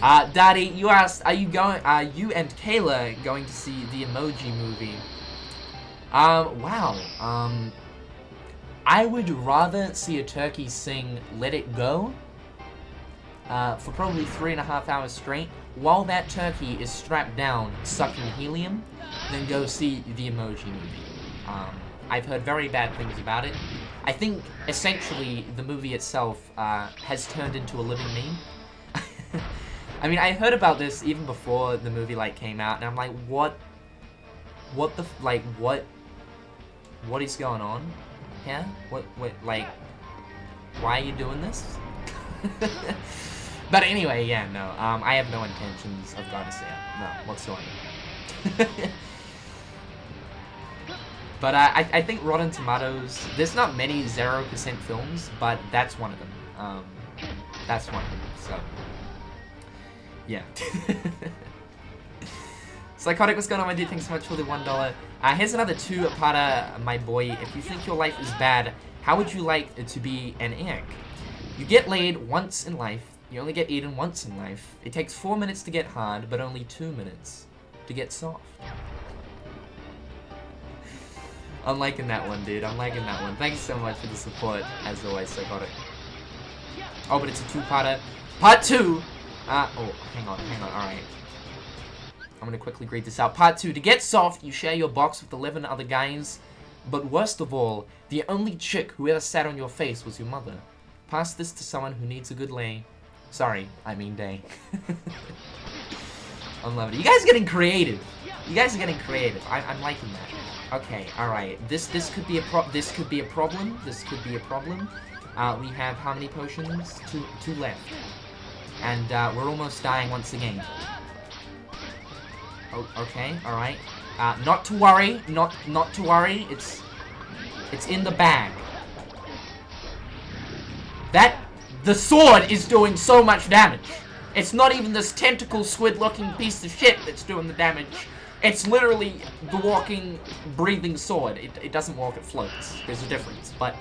Daddy, you asked, are you and Kayla going to see the Emoji Movie? Wow. I would rather see a turkey sing Let It Go for probably 3.5 hours straight while that turkey is strapped down sucking helium than go see the Emoji Movie. I've heard very bad things about it. I think, essentially, the movie itself has turned into a living meme. I mean, I heard about this even before the movie, like, came out, and I'm like, what is going on? Yeah? What, like, why are you doing this? But anyway, yeah, no, I have no intentions of going to see it. No, whatsoever. But I think Rotten Tomatoes, there's not many 0% films, but that's one of them. That's one of them, so. Yeah. Psychotic, what's going on, my dude? Thanks so much for the $1. Here's another two-parter, my boy. If you think your life is bad, how would you like it to be an egg? You get laid once in life. You only get eaten once in life. It takes 4 minutes to get hard, but only 2 minutes to get soft. I'm liking that one, dude. I'm liking that one. Thanks so much for the support, as always, Psychotic. Oh, but it's a two-parter. Part 2! Oh, hang on, alright. I'm gonna quickly read this out. Part 2. To get soft, you share your box with 11 other guys. But worst of all, the only chick who ever sat on your face was your mother. Pass this to someone who needs a good lay. Sorry, I mean day. I'm loving it. You guys are getting creative. You guys are getting creative. I'm liking that. Okay, alright. This could be a problem. This could be a problem. We have how many potions? Two left. And we're almost dying once again. Oh, okay, alright. Not to worry, not to worry. It's in the bag. The sword is doing so much damage. It's not even this tentacle squid-looking piece of shit that's doing the damage. It's literally the walking, breathing sword. It doesn't walk, it floats. There's a difference. But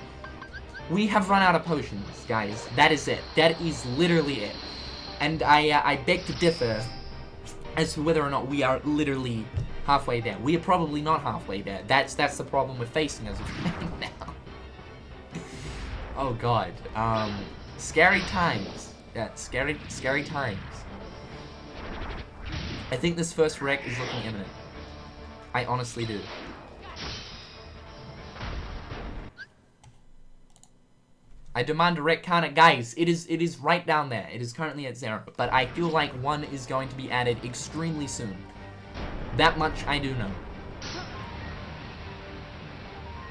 we have run out of potions, guys. That is it. That is literally it. And I beg to differ as to whether or not we are literally halfway there. We are probably not halfway there. That's the problem we're facing as of right now. Oh god. Scary times. Yeah, scary times. I think this first wreck is looking imminent. I honestly do. I demand a wreck counter. Guys, it is right down there. It is currently at 0. But I feel like 1 is going to be added extremely soon. That much I do know.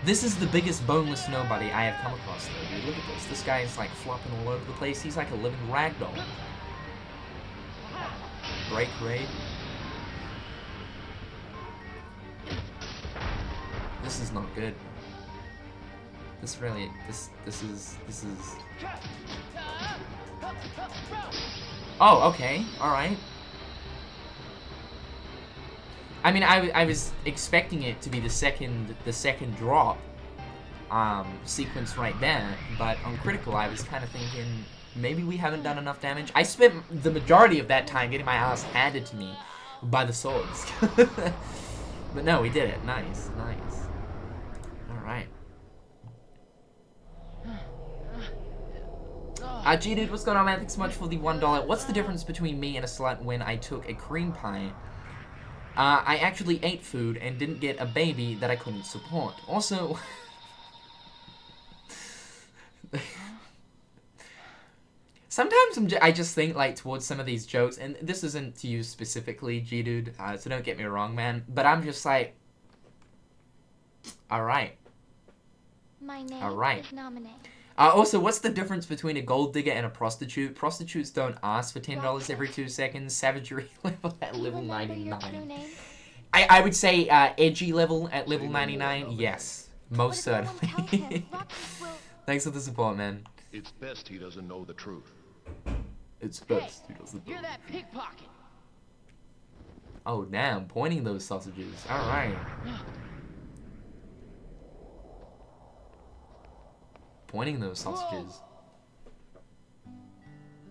This is the biggest boneless nobody I have come across, though, dude. Look at this. This guy is, like, flopping all over the place. He's like a living ragdoll. Break raid. This is not good. This is... Oh, okay. Alright. I mean, I was expecting it to be the second drop sequence right there, but on critical I was kind of thinking maybe we haven't done enough damage. I spent the majority of that time getting my ass handed to me by the swords. But no, we did it. Nice. Alright. G-Dude, what's going on, man? Thanks so much for the $1. What's the difference between me and a slut when I took a cream pie? I actually ate food and didn't get a baby that I couldn't support. Also... Sometimes I just think, like, towards some of these jokes, and this isn't to you specifically, G-Dude, so don't get me wrong, man, but I'm just like... Alright. My name is nominated. Also, what's the difference between a gold digger and a prostitute? Prostitutes don't ask for $10 every 2 seconds. Savagery level at level 99. I would say edgy level at level 99. Yes, most certainly. Thanks for the support, man. It's best he doesn't know the truth. It's best he doesn't know. You're that pickpocket. Oh damn, pointing those sausages. All right. Pointing those sausages.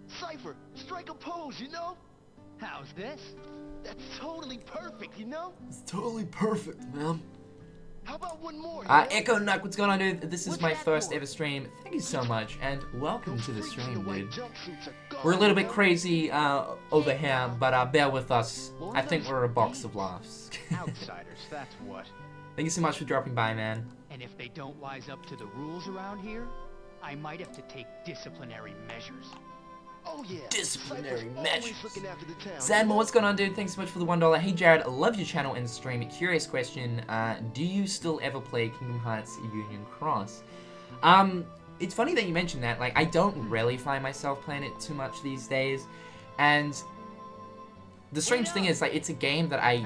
Cypher, strike a pose, you know? How's this? That's totally perfect, you know? It's totally perfect, man. How about one more? Echo Nuck, what's going on, dude? This is my first ever stream. Thank you so much, and welcome to the stream, dude. We're a little bit crazy over here, but bear with us. I think we're a box of laughs. Outsiders, that's what. Thank you so much for dropping by, man. And if they don't wise up to the rules around here, I might have to take disciplinary measures. Oh yeah. Disciplinary Cypher's measures. always looking after the town. Zanmo, what's going on, dude? Thanks so much for the $1. Hey, Jared, I love your channel and stream. A curious question. Do you still ever play Kingdom Hearts Union Cross? It's funny that you mentioned that. Like, I don't really find myself playing it too much these days. And the strange thing is, like, it's a game that I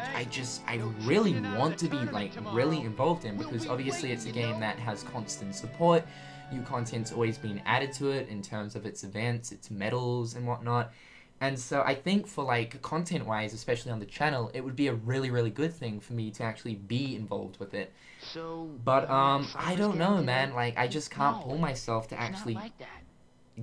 really want to be, like, really involved in, because obviously it's a game that has constant support. New content's always been added to it in terms of its events, its medals, and whatnot. And so I think for, like, content-wise, especially on the channel, it would be a really, really good thing for me to actually be involved with it. So, But, I don't know, man. Like, I just can't pull myself to actually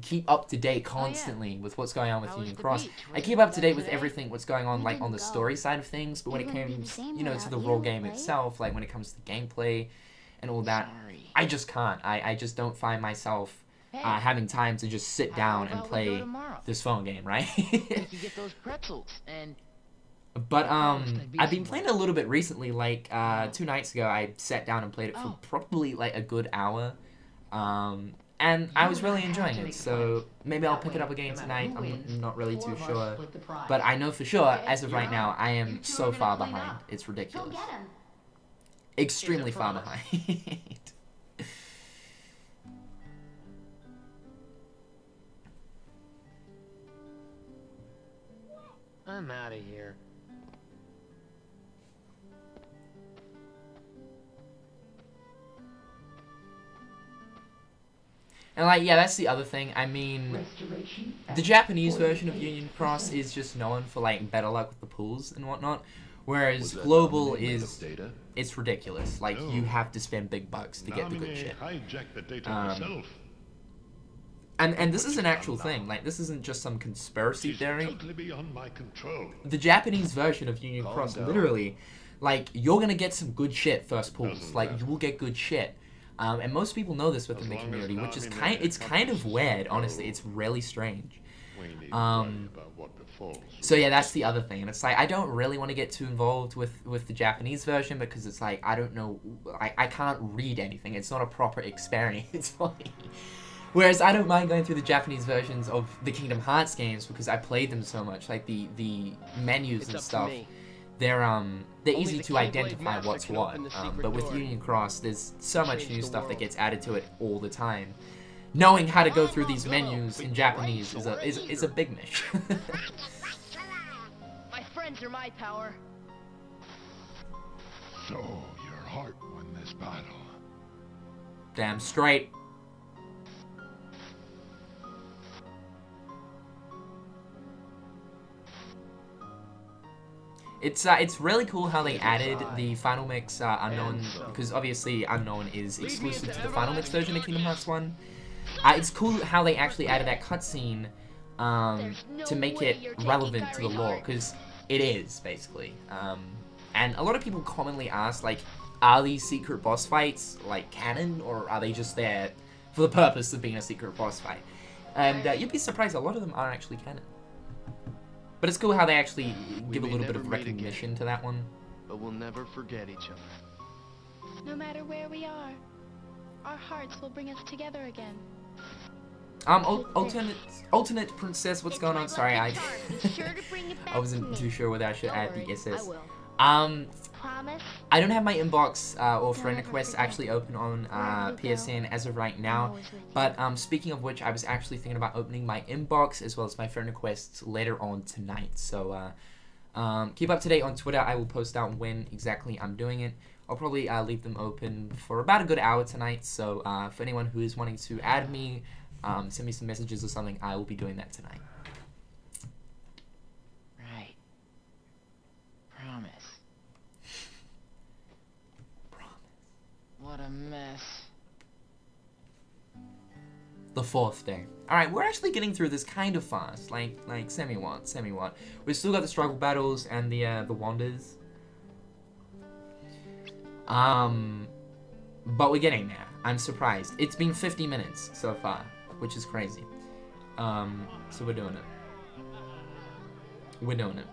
keep up to date constantly with what's going on with Union Cross. I keep up to date with everything, what's going on, like, on the story side of things, but when it comes, you know, to the raw game itself, like, when it comes to gameplay and all that, I just can't. I just don't find myself having time to just sit down and play this phone game, right? get those pretzels and... But, I've been playing it a little bit recently, like, 2 nights ago, I sat down and played it for probably, like, a good hour, and I was really enjoying it, so maybe I'll pick it up again tonight. I'm not really too sure, but I know for sure, as of right now, I am so far behind. It's ridiculous. Extremely far behind. I'm out of here. And, like, yeah, that's the other thing. I mean, the Japanese version of Union Cross is just known for, like, better luck with the pools and whatnot, whereas Global is, it's ridiculous. Like, you have to spend big bucks to get the good shit. And this is an actual thing. Like, this isn't just some conspiracy theory. The Japanese version of Union Cross, literally, like, you're gonna get some good shit first pools. Like, you will get good shit. And most people know this within the community, which is kind of weird, honestly. It's really strange. So yeah, that's the other thing. And it's like, I don't really want to get too involved with the Japanese version, because it's like, I don't know, I can't read anything. It's not a proper experience for me. Whereas I don't mind going through the Japanese versions of the Kingdom Hearts games, because I played them so much. Like, the menus and stuff. They're easy to identify what's what, but with Union Cross, there's so much new stuff that gets added to it all the time. Knowing how to go through these menus in Japanese is a big mission. My friends are my power. So, your heart won this battle. Damn straight. It's really cool how they added the Final Mix Unknown, because obviously Unknown is exclusive to the Final Mix version of Kingdom Hearts 1. It's cool how they actually added that cutscene to make it relevant to the lore, because it is, basically. And a lot of people commonly ask, like, are these secret boss fights, like, canon, or are they just there for the purpose of being a secret boss fight? And you'd be surprised, a lot of them are actually canon. But it's cool how they actually give a little bit of recognition to that one. But we'll never forget each other. No matter where we are, our hearts will bring us together again. Alternate princess, what's going on? Sorry, I wasn't too sure whether I should add the SS. Promise? I don't have my inbox or friend requests actually open on PSN as of right now, but speaking of which, I was actually thinking about opening my inbox as well as my friend requests later on tonight, so keep up to date on Twitter. I will post out when exactly I'm doing it. I'll probably leave them open for about a good hour tonight, so for anyone who is wanting to add me, send me some messages or something, I will be doing that tonight. Right. Promise. What a mess. The 4th day. Alright, we're actually getting through this kind of fast. Like semi-what. We've still got the struggle battles and the wanders. But we're getting there. I'm surprised. It's been 50 minutes so far, which is crazy. So we're doing it. We're doing it.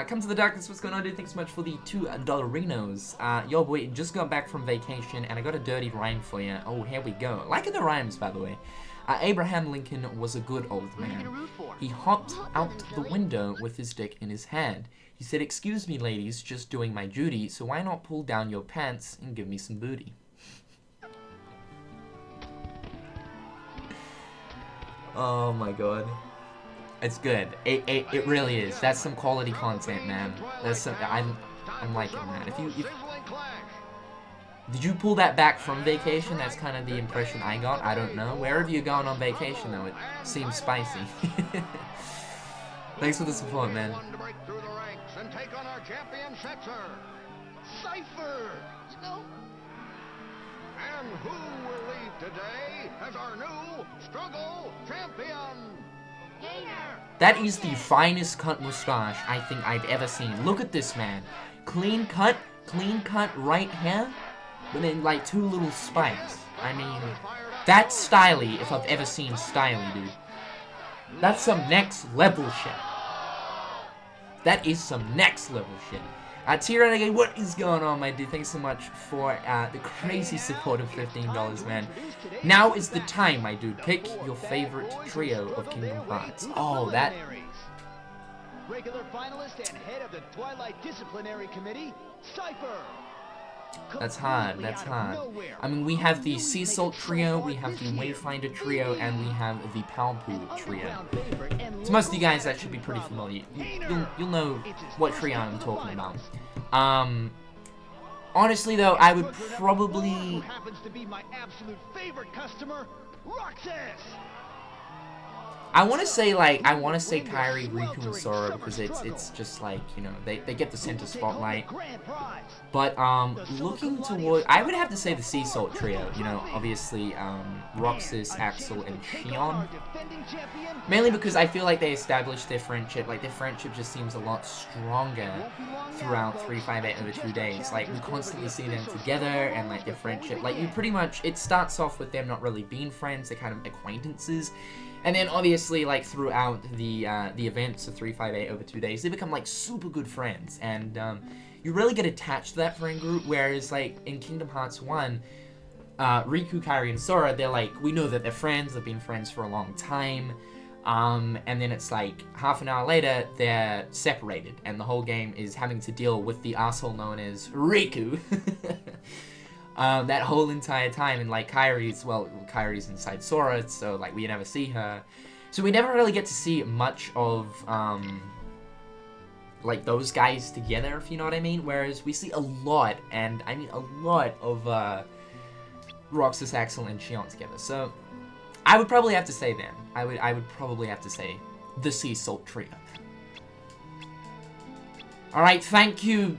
Come to the Darkness, what's going on, dude? Thanks so much for the $2 Yo, boy, just got back from vacation, and I got a dirty rhyme for you. Oh, here we go. Liking the rhymes, by the way. Abraham Lincoln was a good old man. He hopped out the window with his dick in his hand. He said, "Excuse me, ladies, just doing my duty, so why not pull down your pants and give me some booty?" Oh my god. It's good. It really is. That's some quality content, man. That's some. I'm liking that. If you did you pull that back from vacation? That's kind of the impression I got. I don't know. Wherever you're going on vacation, though, it seems spicy. Thanks for the support, man. Cypher! You know? And who will leave today as our new struggle champion? That is the finest cut mustache I think I've ever seen. Look at this man. Clean cut right here, but then like 2 little spikes. I mean, that's styly if I've ever seen styly, dude. That's some next level shit. That is some next level shit. T-Renegade, what is going on, my dude? Thanks so much for the crazy support of $15, man. Now is the time, my dude. Pick your favorite trio of Kingdom Hearts. Oh, that... Regular finalist and head of the Twilight Disciplinary Committee, Cypher. That's hard, that's hard. I mean, we have the Sea Salt trio, we have the Wayfinder trio, and we have the Palpool trio. So most of you guys, that should be pretty familiar. You'll know what trio I'm talking about. Honestly, though, I would probably... happens to be my absolute favorite customer, Roxas. I want to say Kairi, Riku, and Sora because it's just like, you know, they get the center spotlight. But looking toward, I would have to say the Sea Salt trio. You know, obviously Roxas, Axel, and Xion. Mainly because I feel like they established their friendship. Like their friendship just seems a lot stronger throughout 358 over 2 days. Like we constantly see them together and like their friendship. Like you pretty much, it starts off with them not really being friends. They're kind of acquaintances. And then obviously, like throughout the events of 358 over 2 days, they become like super good friends, and you really get attached to that friend group. Whereas like in Kingdom Hearts 1, Riku, Kairi, and Sora, they're like, we know that they're friends. They've been friends for a long time, and then it's like half an hour later they're separated, and the whole game is having to deal with the asshole known as Riku. That whole entire time, and like Kairi's inside Sora, so like we never see her, so we never really get to see much of like those guys together, if you know what I mean. Whereas we see a lot, and I mean a lot of Roxas, Axel, and Xion together. So I would probably have to say them. I would probably have to say the Sea Salt trio. All right, thank you.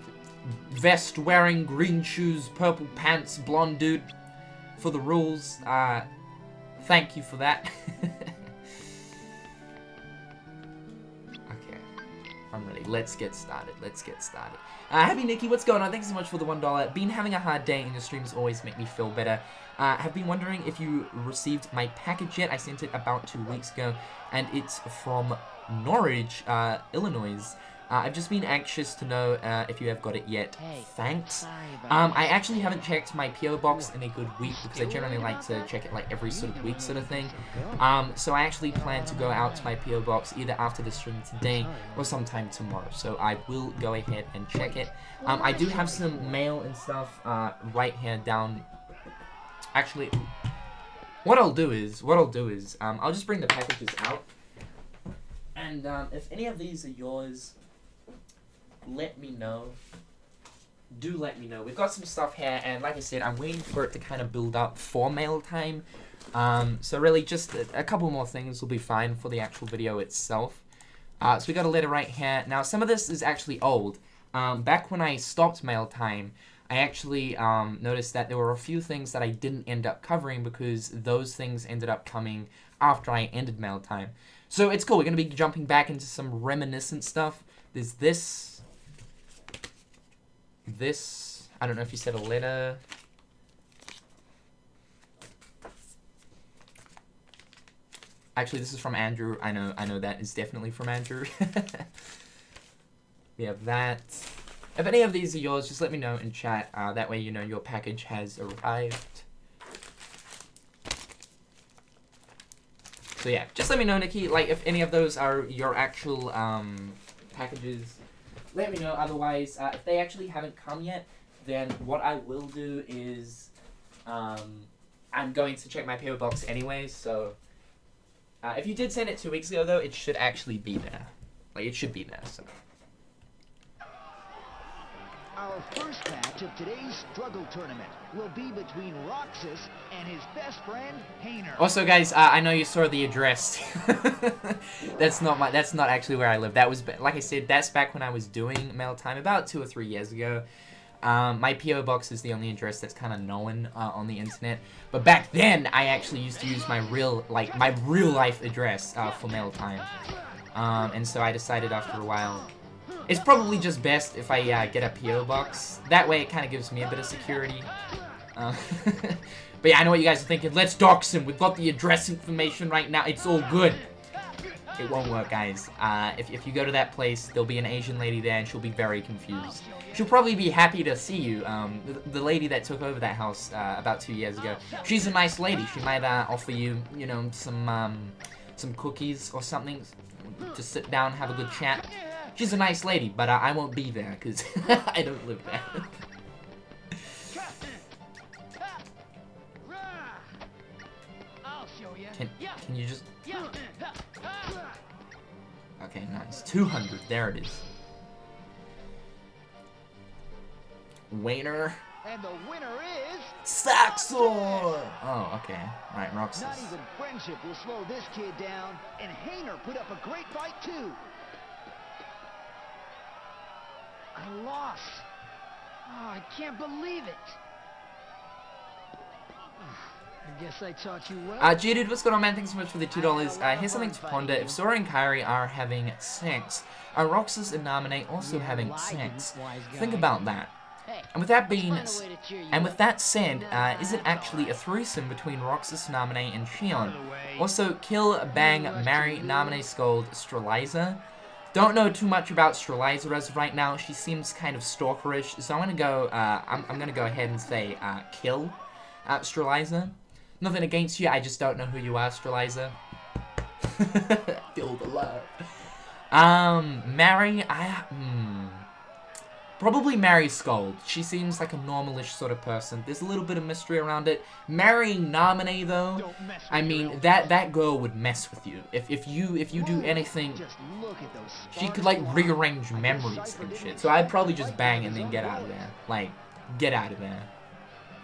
Vest wearing, green shoes, purple pants, blonde dude for the rules. Thank you for that. Okay, I'm ready. Let's get started. Happy Nikki, what's going on? Thanks so much for the $1. Been having a hard day and your streams always make me feel better. Have been wondering if you received my package yet. I sent it about 2 weeks ago, and it's from Norwich, Illinois. I've just been anxious to know if you have got it yet. Thanks. I actually haven't checked my PO box in a good week because I generally like to check it like every sort of week sort of thing. So I actually plan to go out to my PO box either after the stream today or sometime tomorrow. So I will go ahead and check it. I do have some mail and stuff right here down. Actually, what I'll do is I'll just bring the packages out. And if any of these are yours, let me know. Do let me know. We've got some stuff here, and like I said, I'm waiting for it to kind of build up for mail time. So really just a couple more things will be fine for the actual video itself. So we got a letter right here. Now some of this is actually old. Back when I stopped mail time, I actually noticed that there were a few things that I didn't end up covering because those things ended up coming after I ended mail time. So it's cool. We're going to be jumping back into some reminiscent stuff. There's this, I don't know if you said a letter. Actually, this is from Andrew. I know that is definitely from Andrew. We have that. If any of these are yours, just let me know in chat. That way you know your package has arrived. So yeah, just let me know, Nikki, like if any of those are your actual packages. Let me know. Otherwise, if they actually haven't come yet, then what I will do is I'm going to check my PO box anyways, so If you did send it 2 weeks ago, though, it should actually be there. Like, it should be there, so. Our first match of today's struggle tournament will be between Roxas and his best friend, Hayner. Also, guys, I know you saw the address. That's not actually where I live. That was, like I said, that's back when I was doing mail time about 2 or 3 years ago. My PO box is the only address that's kind of known on the internet. But back then, I actually used to use my real life address for mail time. And so I decided after a while, it's probably just best if I get a PO box. That way, it kind of gives me a bit of security. But yeah, I know what you guys are thinking. Let's dox him. We've got the address information right now. It's all good. It won't work, guys. If you go to that place, there'll be an Asian lady there, and she'll be very confused. She'll probably be happy to see you. The lady that took over that house about 2 years ago, she's a nice lady. She might offer you, you know, some cookies or something to sit down, have a good chat. She's a nice lady, but I won't be there because I don't live there. I'll show you. Can you just... Okay, nice. 200. There it is. Wayner. And the winner is... Saxor! Oh, okay. Right, Roxas. Not even friendship will slow this kid down, and Hayner put up a great fight too. I lost. Oh, I can't believe it. I guess I taught you well. Dude, what's going on, man? Thanks so much for the $2. Here's something to ponder. If Sora and Kairi are having sex, are Roxas and Naminé also having sex? Think about that. And with that said, is it actually a threesome between Roxas, Naminé, and Shion? Also, kill, bang, marry, Naminé, scold, Streliza. Don't know too much about Streliza as of right now. She seems kind of stalkerish, so I'm gonna go. I'm gonna go ahead and say kill Streliza. Nothing against you. I just don't know who you are, Streliza. Feel the love. Marry. Probably marry Scold. She seems like a normalish sort of person. There's a little bit of mystery around it. Marrying Naminé though, I mean that girl would mess with you. If you do anything, she could like rearrange memories and shit. So I'd probably just bang and then get out of there. Like, get out of there.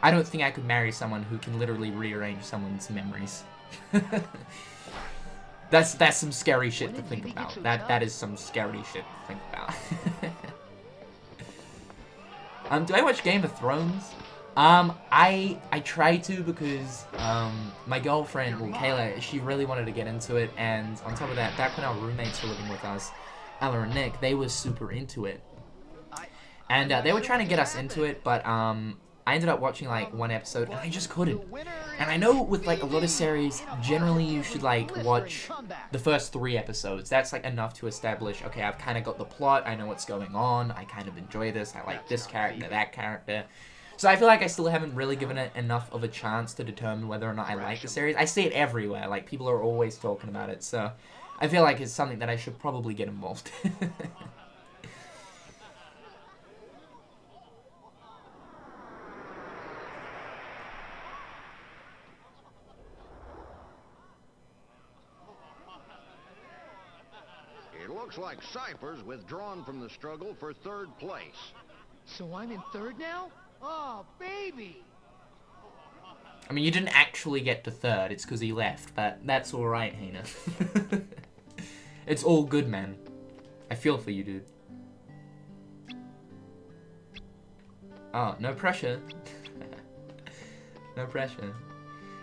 I don't think I could marry someone who can literally rearrange someone's memories. That's some scary shit to think about. That is some scary shit to think about. Do I watch Game of Thrones? I try to because my girlfriend, well, Kayla, she really wanted to get into it, and on top of that, back when our roommates were living with us, Ella and Nick, they were super into it. And they were trying to get us into it, but I ended up watching like one episode and I just couldn't. And I know with like a lot of series, generally you should like watch the first 3 episodes. That's like enough to establish, okay, I've kind of got the plot, I know what's going on, I kind of enjoy this, I like this character, that character. So I feel like I still haven't really given it enough of a chance to determine whether or not I like the series. I see it everywhere, like people are always talking about it, so I feel like it's something that I should probably get involved in. It looks like Cypher's withdrawn from the struggle for 3rd place. So I'm in 3rd now? Oh, baby! I mean, you didn't actually get to 3rd, it's because he left, but that's alright, Hayner. It's all good, man. I feel for you, dude. Oh, no pressure. No pressure.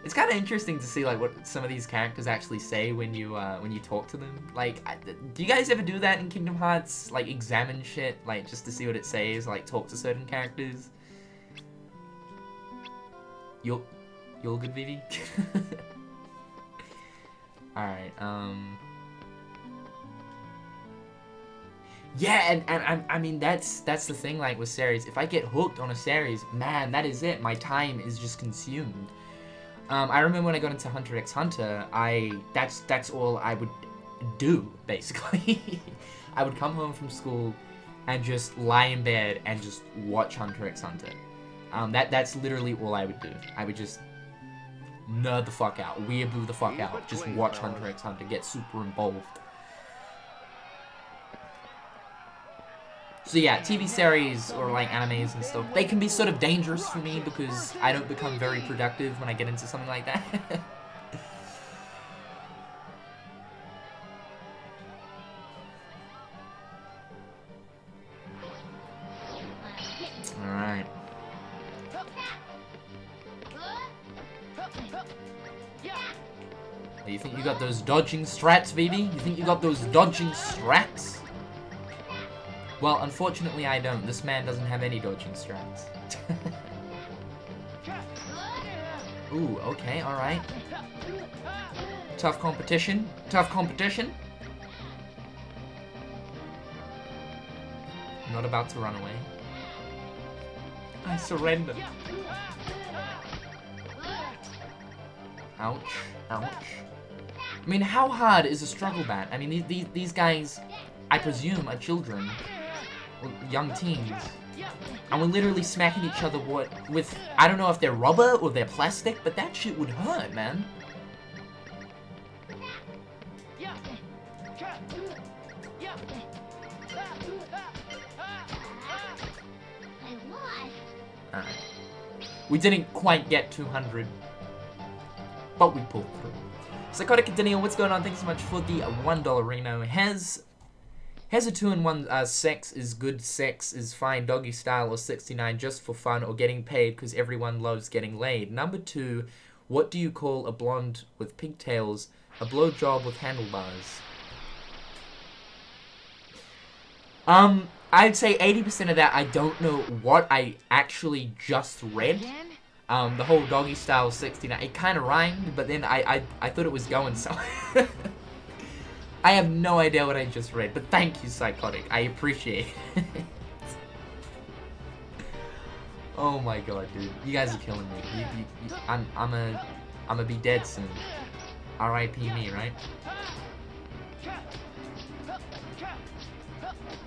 It's kind of interesting to see like what some of these characters actually say when you talk to them. Like, do you guys ever do that in Kingdom Hearts? Like, examine shit, like just to see what it says, like talk to certain characters. You're good, Vivi. All right. Yeah, and I mean that's the thing. Like with series, if I get hooked on a series, man, that is it. My time is just consumed. I remember when I got into Hunter x Hunter, that's all I would do, basically. I would come home from school and just lie in bed and just watch Hunter x Hunter. That's literally all I would do. I would just nerd the fuck out, weeaboo the fuck out. Just watch Hunter x Hunter, get super involved. So yeah, TV series or like animes and stuff, they can be sort of dangerous for me because I don't become very productive when I get into something like that. Alright. You think you got those dodging strats, Vivi? You think you got those dodging strats? Well, unfortunately I don't. This man doesn't have any dodging strats. Ooh, okay, alright. Tough competition. Tough competition. I'm not about to run away. I surrender. Ouch. Ouch. I mean, how hard is a struggle bat? I mean, these guys, I presume, are children. Or young teens. And we're literally smacking each other with, I don't know if they're rubber or they're plastic, but that shit would hurt, man. Alright. We didn't quite get 200, but we pulled through. Psychotic and Daniel, what's going on? Thanks so much for the $1 Reno. Has a 2-in-1 sex is good, sex is fine, doggy style, or 69 just for fun, or getting paid because everyone loves getting laid. Number 2, what do you call a blonde with pigtails, a blowjob with handlebars? I'd say 80% of that I don't know what I actually just read. The whole doggy style 69, it kind of rhymed, but then I thought it was going somewhere. I have no idea what I just read, but thank you, Psychotic. I appreciate it. Oh my god, dude. You guys are killing me. I'm gonna be dead soon. R.I.P. me, right?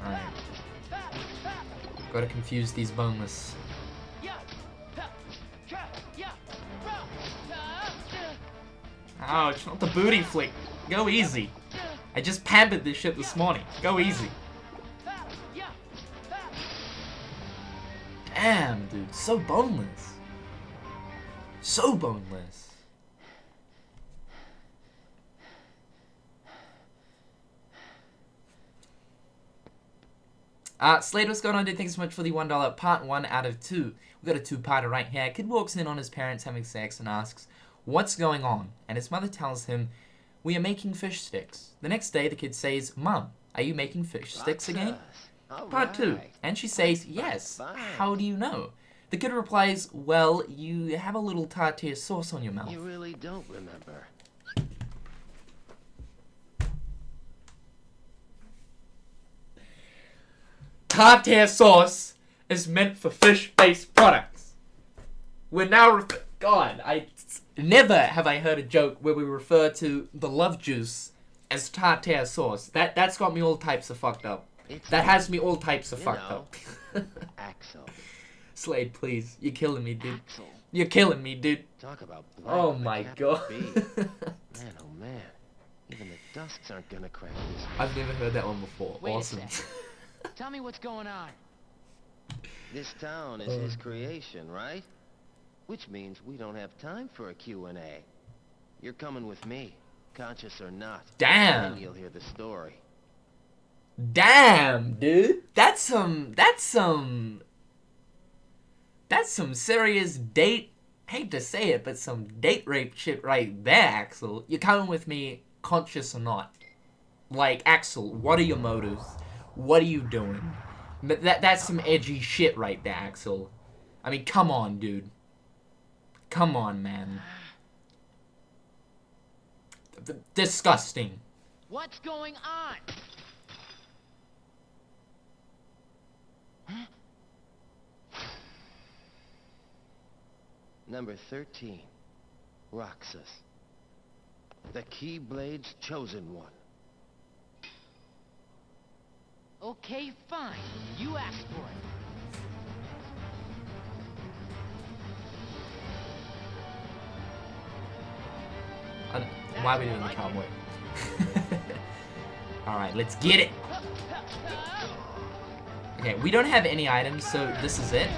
Alright. Gotta confuse these boneless. Ouch, not the booty flick. Go easy. I just pampered this shit this morning. Go easy. Damn, dude. So boneless. So boneless. Slade, what's going on, dude? Thanks so much for the $1 part 1 out of 2. We got a 2-parter right here. Kid walks in on his parents having sex and asks, "What's going on?" And his mother tells him, "We are making fish sticks." The next day, the kid says, "Mom, are you making fish sticks again?" Part 2. And she says, "Yes." How do you know? The kid replies, "Well, you have a little tartare sauce on your mouth." You really don't remember. Tartare sauce is meant for fish-based products. We're now God, never have I heard a joke where we refer to the love juice as tartare sauce. That's got me all types of fucked up. That has me all types of fucked up. Axel. Slade, please. You're killing me, dude. Axel. You're killing me, dude. Talk about oh my god. Man, oh man. Even the dusks aren't gonna crack this one. I've never heard that one before. Wait awesome. Tell me what's going on. This town is his creation, right? Which means we don't have time for a Q&A. You're coming with me, conscious or not. Damn. And you'll hear the story. Damn, dude. That's some serious date, hate to say it, but some date rape shit right there, Axel. You're coming with me, conscious or not. Like, Axel, what are your motives? What are you doing? That's some edgy shit right there, Axel. I mean, come on, dude. Come on, man. Disgusting. What's going on? Number 13. Roxas. The Keyblade's chosen one. Okay, fine. You asked for it. Why are we doing the cowboy? Alright, let's get it! Okay, we don't have any items, so this is it.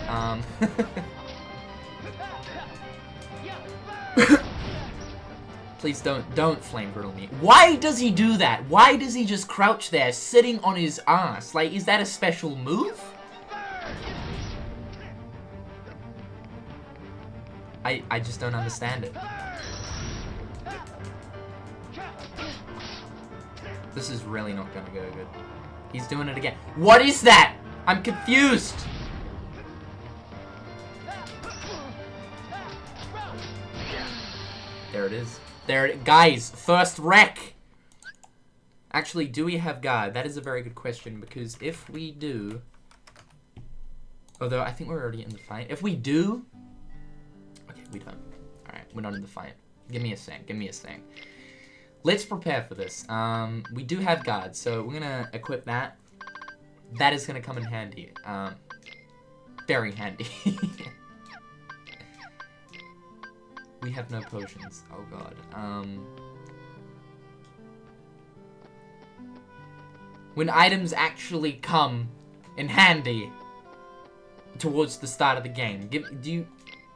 Please don't flame griddle me. Why does he do that? Why does he just crouch there, sitting on his ass? Like, is that a special move? I just don't understand it. This is really not gonna go good. He's doing it again. What is that? I'm confused. There it is. Guys, first wreck. Actually, do we have guard? That is a very good question, because if we do, although I think we're already in the fight. If we do, okay, we don't. All right, we're not in the fight. Give me a sec. Give me a sec. Let's prepare for this. We do have guards, so we're gonna equip that. That is gonna come in handy. Very handy. We have no potions. Oh god. When items actually come in handy towards the start of the game,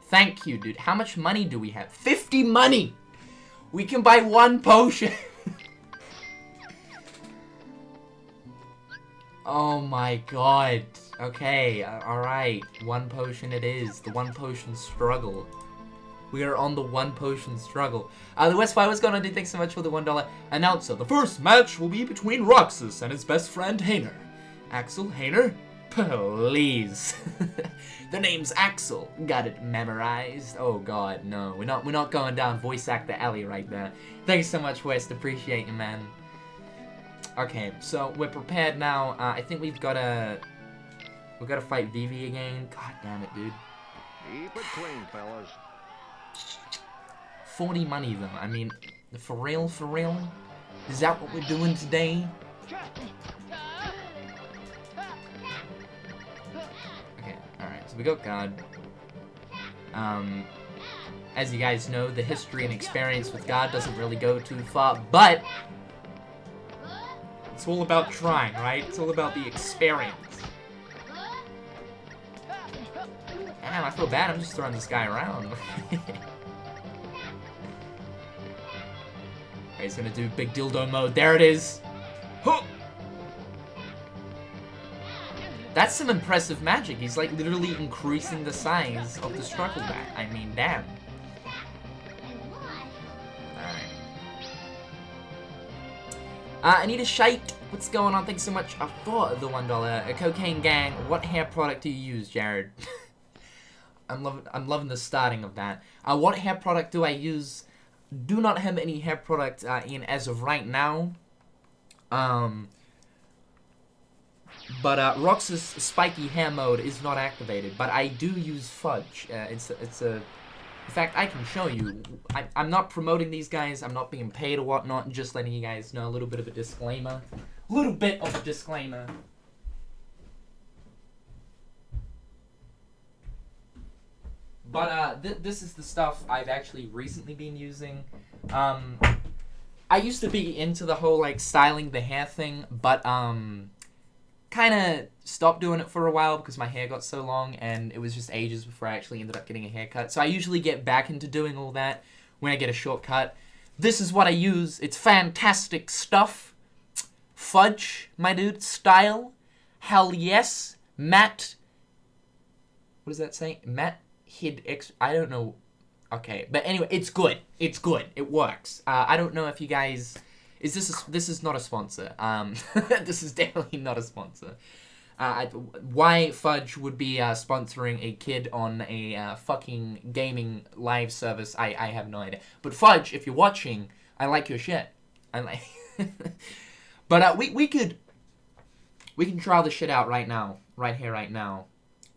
thank you, dude. How much money do we have? 50 money! We can buy 1 potion. Oh my god. Okay, alright. 1 potion it is. The 1 potion struggle. We are on the 1 potion struggle. The Westfire, what's going on, dude? Thanks so much for the $1 announcer. The first match will be between Roxas and his best friend, Hayner. Axel, Hayner? Please. The name's Axel. Got it memorized. Oh god, no. We're not going down voice actor alley right there. Thanks so much, West. Appreciate you, man. Okay, so we're prepared now. I think we've gotta fight Vivi again. God damn it, dude. Keep it clean, fellas. 40 money though. I mean, for real? For real? Is that what we're doing today? Okay, alright, so we got guard. As you guys know, the history and experience with guard doesn't really go too far, but it's all about trying, right? It's all about the experience. Damn, I feel bad, I'm just throwing this guy around. Okay, he's gonna do big dildo mode. There it is. Huh. That's some impressive magic. He's like literally increasing the size of the struggle back. I mean, damn. Alright. Anita Shake, what's going on? Thanks so much for the $1. A Cocaine Gang, what hair product do you use, Jared? I'm loving the starting of that. What hair product do I use? Do not have any hair product in as of right now. But Roxas spiky hair mode is not activated. But I do use fudge. In fact, I can show you. I'm not promoting these guys. I'm not being paid or whatnot. Just letting you guys know a little bit of a disclaimer. A little bit of a disclaimer. But this is the stuff I've actually recently been using. I used to be into the whole like styling the hair thing, but kind of stopped doing it for a while because my hair got so long and it was just ages before I actually ended up getting a haircut. So I usually get back into doing all that when I get a shortcut. This is what I use. It's fantastic stuff. Fudge, my dude. Style. Hell yes. Matte. What does that say? Matte Hid X. I don't know. Okay, but anyway, it's good. It's good. It works. I don't know if you guys. This is not a sponsor. This is definitely not a sponsor. Why Fudge would be sponsoring a kid on a fucking gaming live service, I have no idea. But Fudge, if you're watching, I like your shit. I like. But we can try the shit out right now, right here, right now.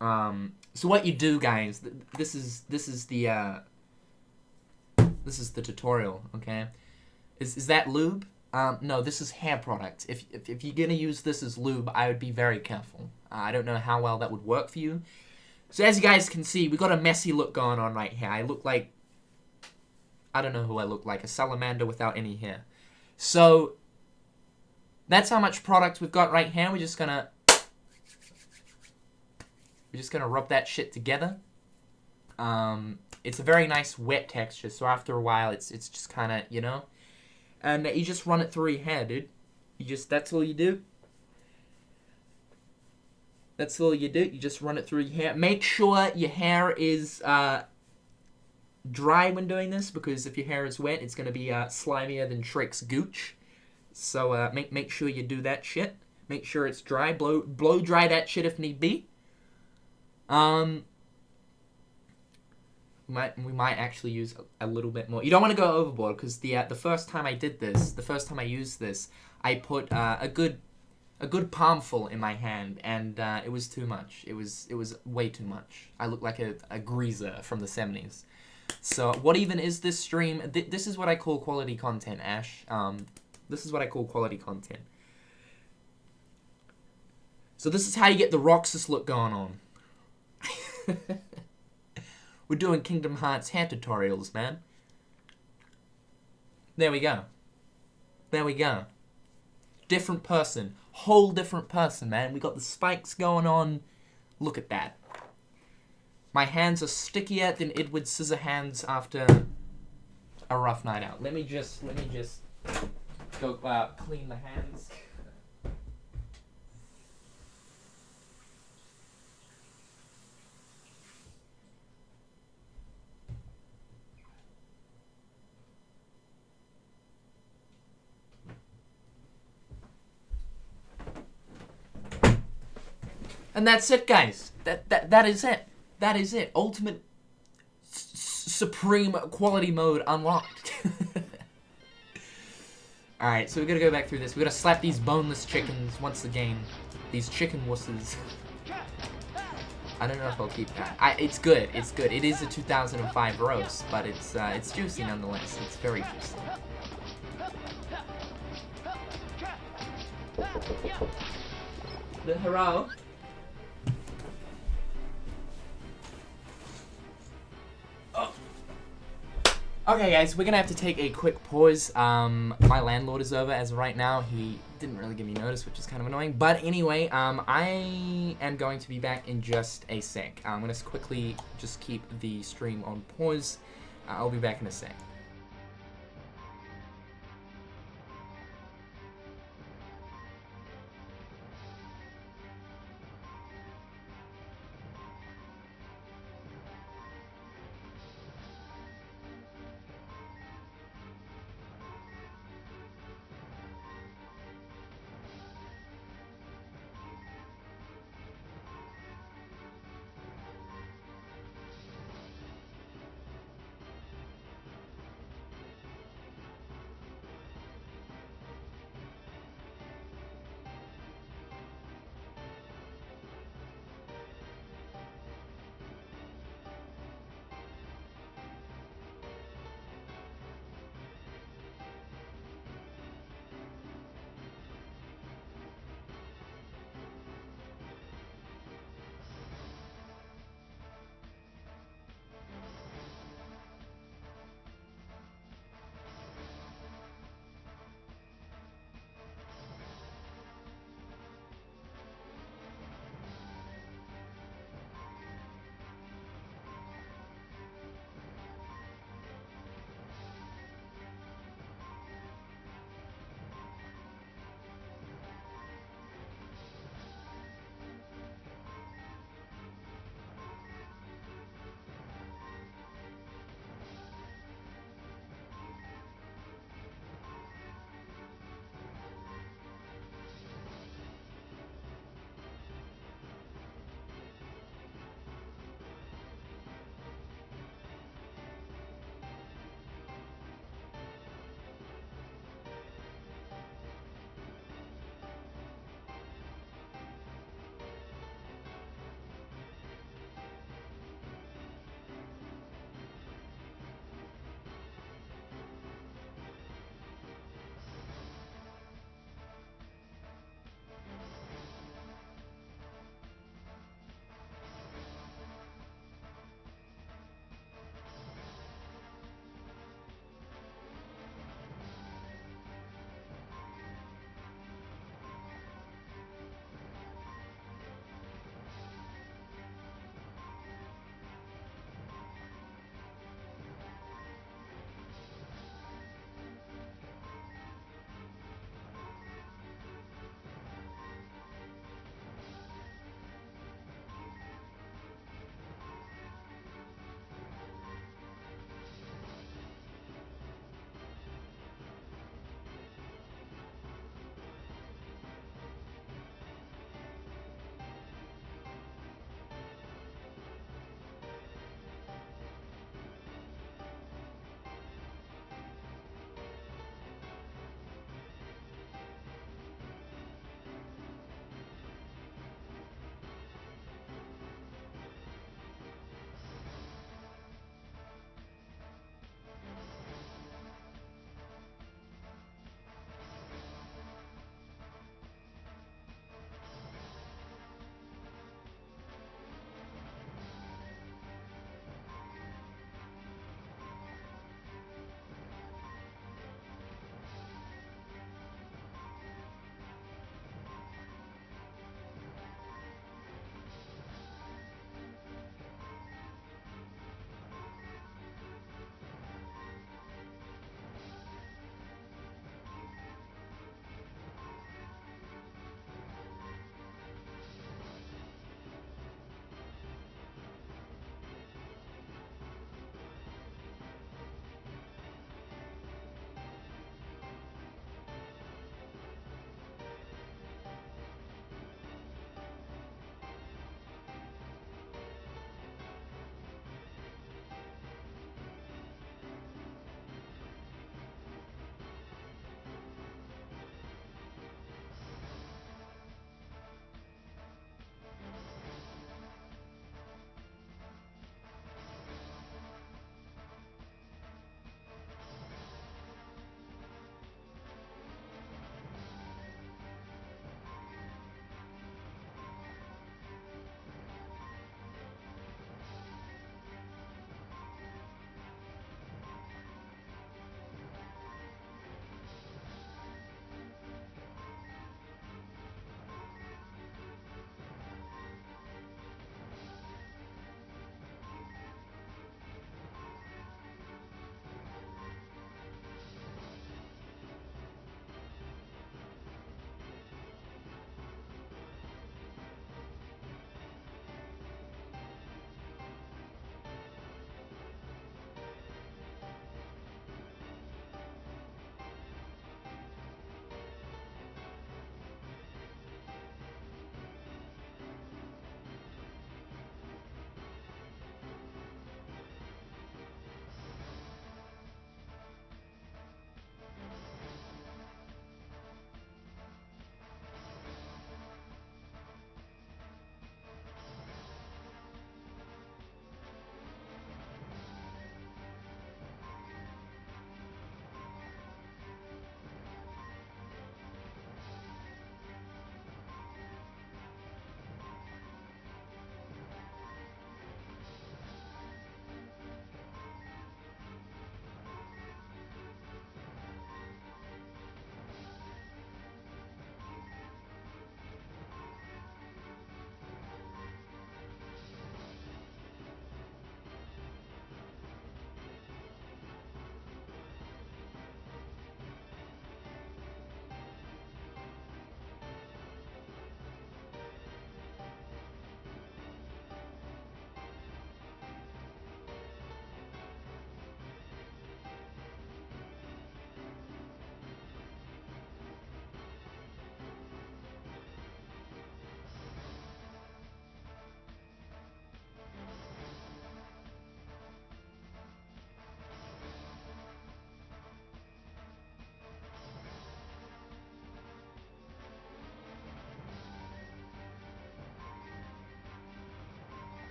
So what you do, guys? This is the tutorial. Okay, is that lube? No, this is hair product. If you're gonna use this as lube, I would be very careful. I don't know how well that would work for you. So as you guys can see, we got a messy look going on right here. I look like I don't know who I look like. A salamander without any hair. So, that's how much product we've got right here. We're just gonna rub that shit together. It's a very nice wet texture, so after a while, it's just kind of, you know. And you just run it through your hair, dude. That's all you do. That's all you do. You just run it through your hair. Make sure your hair is dry when doing this, because if your hair is wet, it's going to be slimier than Shrek's gooch. So make sure you do that shit. Make sure it's dry. Blow dry that shit if need be. We might actually use a little bit more. You don't want to go overboard, because the first time I did this, the first time I used this, I put a good palmful in my hand, and it was too much. It was way too much. I looked like a greaser from the 70s. So what even is this stream? This is what I call quality content, Ash. This is what I call quality content. So this is how you get the Roxas look going on. We're doing Kingdom Hearts hair tutorials, man. There we go. There we go. Different person. Whole different person, man. We got the spikes going on. Look at that. My hands are stickier than Edward Scissorhands after a rough night out. Let me just go clean the hands. And that's it, guys. That is it. That is it. Ultimate supreme quality mode unlocked. Alright, so we gotta go back through this. We gotta slap these boneless chickens once again. These chicken wusses. I don't know if I'll keep that. It's good. It's good. It is a 2005 roast, but it's juicy nonetheless. It's very juicy. The hero. Okay, guys, we're gonna have to take a quick pause. My landlord is over as of right now. He didn't really give me notice, which is kind of annoying. But anyway, I am going to be back in just a sec. I'm gonna quickly just keep the stream on pause. I'll be back in a sec.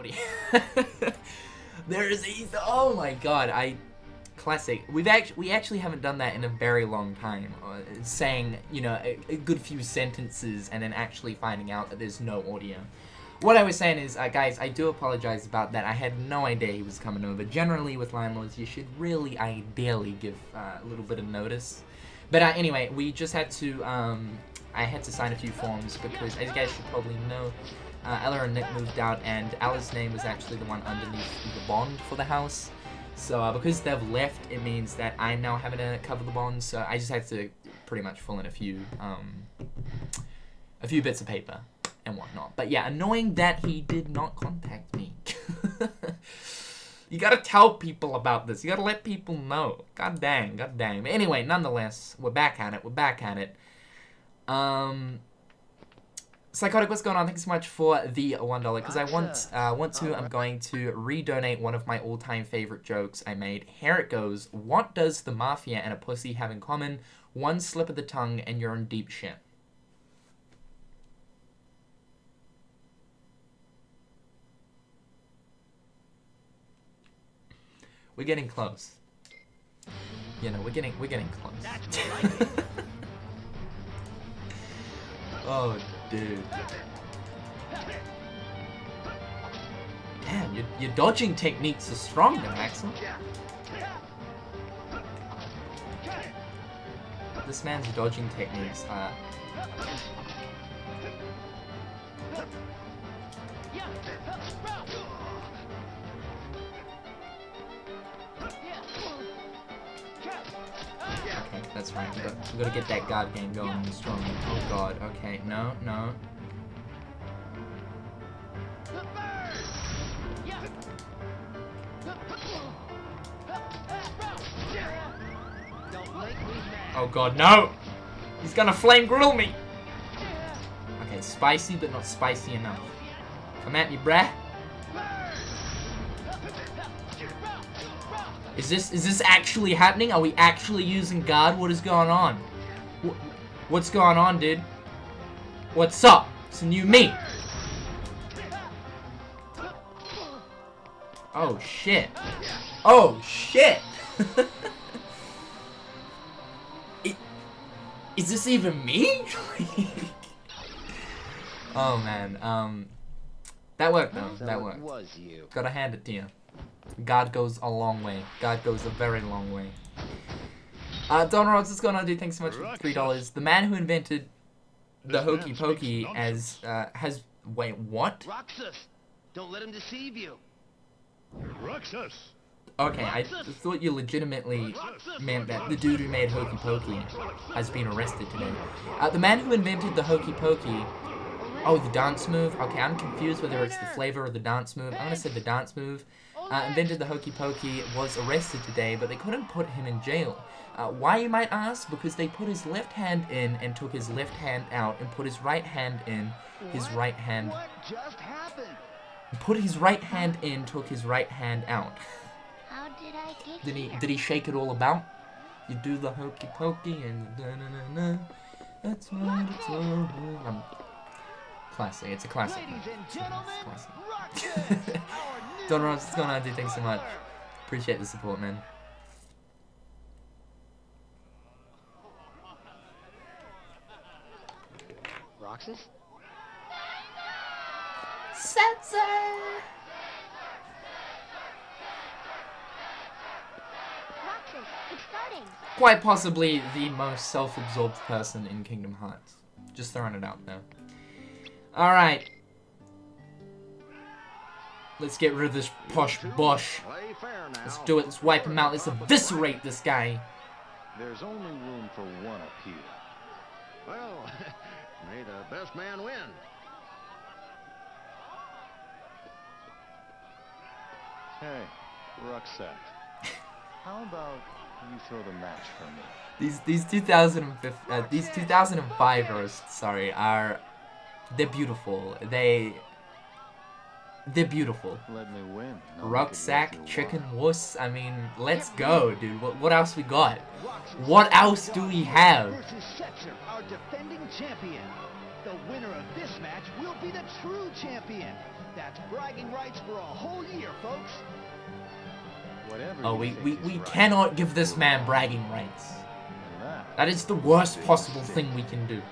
audio. There is oh my god, classic. We actually haven't done that in a very long time. Saying, you know, a good few sentences and then actually finding out that there's no audio. What I was saying is, guys, I do apologize about that. I had no idea he was coming over. Generally, with landlords, you should really, ideally, give a little bit of notice. But anyway, we just had to, I had to sign a few forms because, as you guys should probably know, Ella and Nick moved out, and Ella's name was actually the one underneath the bond for the house. So, because they've left, it means that I'm now having to cover the bond, so I just had to pretty much fill in a few bits of paper and whatnot. But yeah, annoying that he did not contact me. You gotta tell people about this. You gotta let people know. God dang, god dang. But anyway, nonetheless, we're back at it. Psychotic, what's going on? Thanks so much for the $1. Because I'm going to redonate one of my all-time favorite jokes I made. Here it goes. What does the mafia and a pussy have in common? One slip of the tongue and you're in deep shit. We're getting close. You know, we're getting close. Oh, dude. Damn, your dodging techniques are stronger, Axel. This man's dodging techniques are... Okay, that's right. We gotta get that guard game going strong. Oh god, okay. No. Oh god, no! He's gonna flame grill me! Okay, spicy but not spicy enough. Come at me, bruh. Is this actually happening? Are we actually using guard? What is going on? What's going on, dude? What's up? It's a new me. Oh shit. Oh shit. Is this even me? Oh man. That worked though. That worked. Gotta hand it to you. God goes a long way. God goes a very long way. Don Rhodes, what's going on, dude? Thanks so much for $3. The man who invented the hokey pokey has wait, what? Roxas, don't let him deceive you. Roxas. Okay, I thought you legitimately meant that the dude who made hokey pokey has been arrested today. The man who invented the hokey pokey. Oh, the dance move. Okay, I'm confused whether it's the flavor or the dance move. I'm gonna say the dance move. Invented the hokey pokey, was arrested today, but they couldn't put him in jail. Why, you might ask? Because they put his left hand in and took his left hand out and put his right hand in, his right hand... What just happened? Put his right hand in, took his right hand out. How did I get here? Did he shake it all about? You do the hokey pokey and da-na-na-na. That's what it's all about. Classic. It's a classic. Ladies and gentlemen, classic. Don Ross, what's going on, dude? Thanks so much. Appreciate the support, man. Roxas? Sensei! Roxas, it's starting. Quite possibly the most self-absorbed person in Kingdom Hearts. Just throwing it out there. Alright. Let's get rid of this posh bosh. Let's do it. Let's wipe him out. Let's eviscerate this guy. There's only room for one appeal. Well, may the best man win. Hey, Rucksack. How about you throw the match for me? These 2005 roasts, sorry, they're beautiful. They're beautiful. Let me win. Rucksack, chicken wuss. I mean, let's go, dude. What else we got? What else do we have? Versus Setzer, our defending champion. The winner of this match will be the true champion. That's bragging rights for a whole year, folks. Whatever Oh, you we think is right, cannot give this we're man wrong. bragging rights. And That is the worst big possible mistake. thing we can do.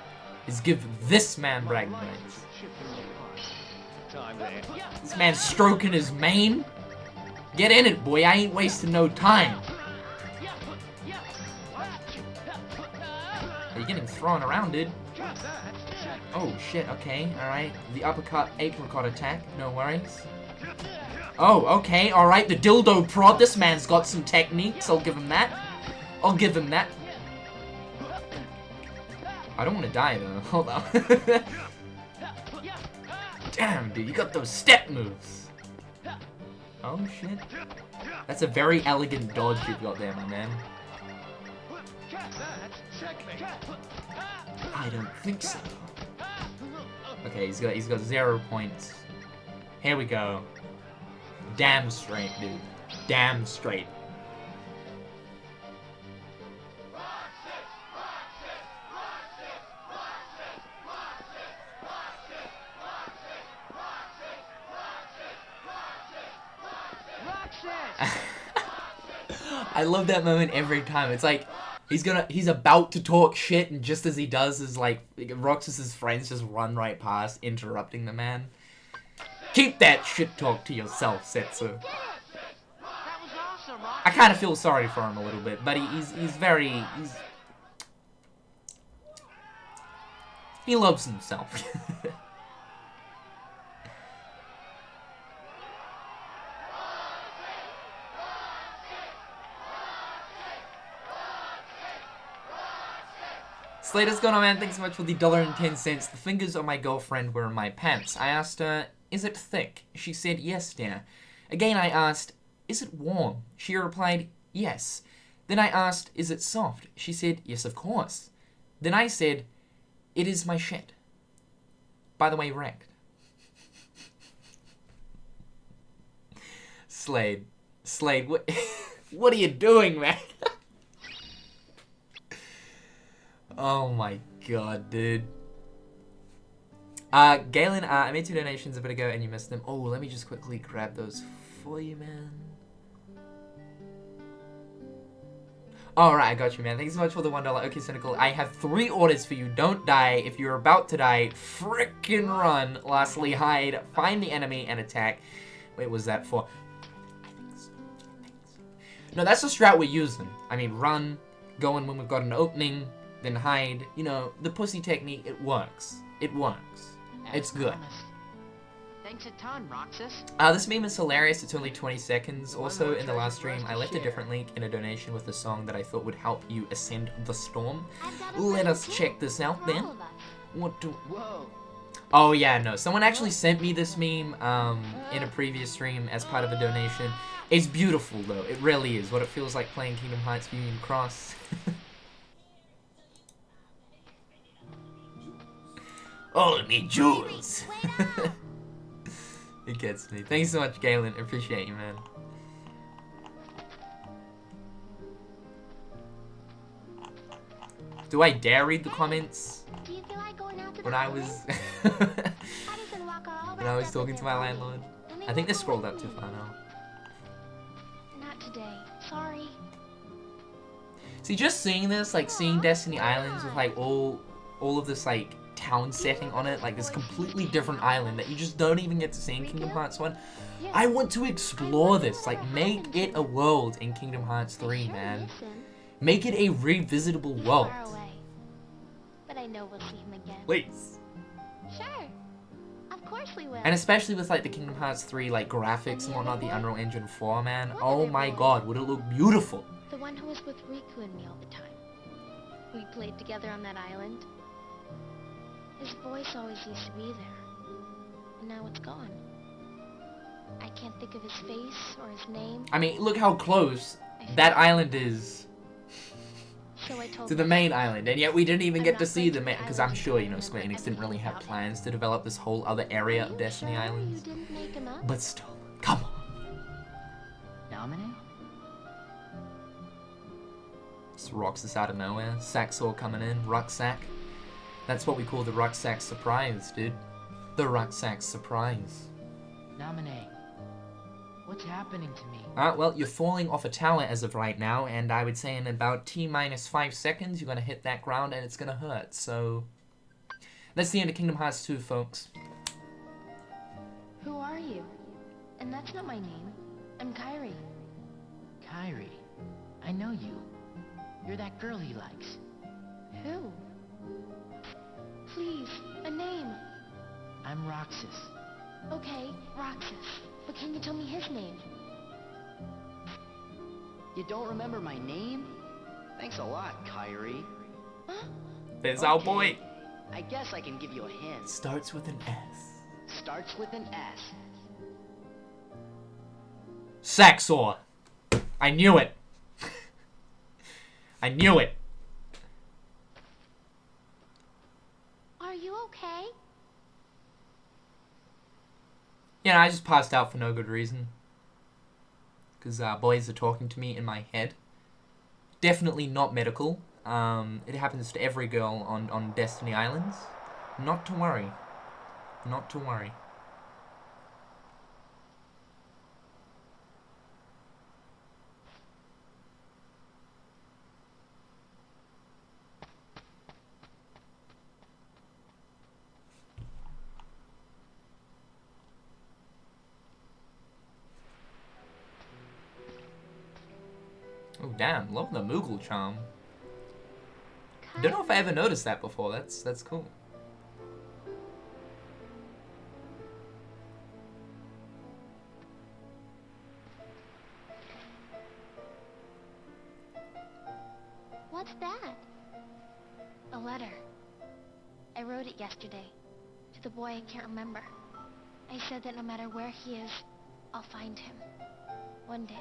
Is give this man bragging rights. Time to end. This man's stroking his mane. Get in it, boy. I ain't wasting no time. Are you getting thrown around, dude? Oh, shit. Okay. Alright. The uppercut apricot attack. No worries. Oh, okay. Alright. The dildo prod. This man's got some techniques. I'll give him that. I'll give him that. I don't want to die, though. Hold on. Damn, dude. You got those step moves. Oh, shit. That's a very elegant dodge you've got there, my man. I don't think so. Okay, he's got 0 points. Here we go. Damn straight, dude. Damn straight. I love that moment every time. It's like he's about to talk shit, and just as he does, is like Roxas's friends just run right past, interrupting the man. Keep that shit talk to yourself, Setsu. I kind of feel sorry for him a little bit, but he loves himself. Slater's going on, man. Thanks so much for the $1.10. The fingers of my girlfriend were in my pants. I asked her, is it thick? She said, yes, dear. Again, I asked, is it warm? She replied, yes. Then I asked, is it soft? She said, yes, of course. Then I said, it is my shit. By the way, wrecked. Slade, what, what are you doing, man? Oh my god, dude. Galen, I made 2 donations a bit ago and you missed them. Oh, let me just quickly grab those for you, man. Alright, I got you, man. Thanks so much for the $1. Okay, Cynical. I have 3 orders for you. Don't die. If you're about to die, frickin' run. Lastly, hide. Find the enemy and attack. Wait, what was that for? No, that's the strat we're using. I mean, run, go in when we've got an opening, then hide. You know, the pussy technique, it works. It works. It's good. Thanks a ton, Roxas. This meme is hilarious. It's only 20 seconds. Also, in the last stream, I left a different link in a donation with a song that I thought would help you ascend the storm. Let us check this out then. What do... Whoa. Oh yeah, no. Someone actually sent me this meme in a previous stream as part of a donation. It's beautiful though. It really is. What it feels like playing Kingdom Hearts Union Cross. All me jewels. It gets me. Thanks so much, Galen. Appreciate you, man. Do I dare read the comments? Do you feel like going out to When the I was when I was talking to my landlord. I think they scrolled up too far now. Not today. Sorry. See, just seeing this, like seeing Destiny Islands with like all of this like town setting on it, like this completely different island that you just don't even get to see in Kingdom Hearts 1. I want to explore this, like make it a world in Kingdom Hearts 3, man. Make it a revisitable world. Far away. But I know we'll see him again. Please. Sure. Of course we will. And especially with like the Kingdom Hearts 3 like graphics and whatnot, the Unreal Engine 4, man. Oh my god, would it look beautiful. The one who was with Riku and me all the time. We played together on that island. His voice always used to be there. And now it's gone. I can't think of his face or his name. I mean, look how close that island is So I told to the main island, and yet we didn't even get to see the main, because I'm sure, you know, Square Enix didn't really have plans to develop this whole other area of Destiny Islands. But still, come on. Domino? Just rocks us out of nowhere. Saxor coming in, rucksack. That's what we call the rucksack surprise, dude. The rucksack surprise. Naminé, what's happening to me? Well, you're falling off a tower as of right now, and I would say in about T-5 seconds, you're gonna hit that ground and it's gonna hurt, so... That's the end of Kingdom Hearts 2, folks. Who are you? And that's not my name. I'm Kairi. Kairi, I know you. You're that girl he likes. Who? Please, a name. I'm Roxas. Okay, Roxas. But can you tell me his name? You don't remember my name? Thanks a lot, Kairi. Huh? There's our boy. I guess I can give you a hint. Starts with an S. Starts with an S. Saxor. I knew it. I knew it. Are you okay? Yeah, I just passed out for no good reason. Because boys are talking to me in my head. Definitely not medical. It happens to every girl on Destiny Islands. Not to worry. Not to worry. Oh damn, love the Moogle charm. Don't know if I ever noticed that before. That's cool. What's that? A letter. I wrote it yesterday. To the boy I can't remember. I said that no matter where he is, I'll find him. One day.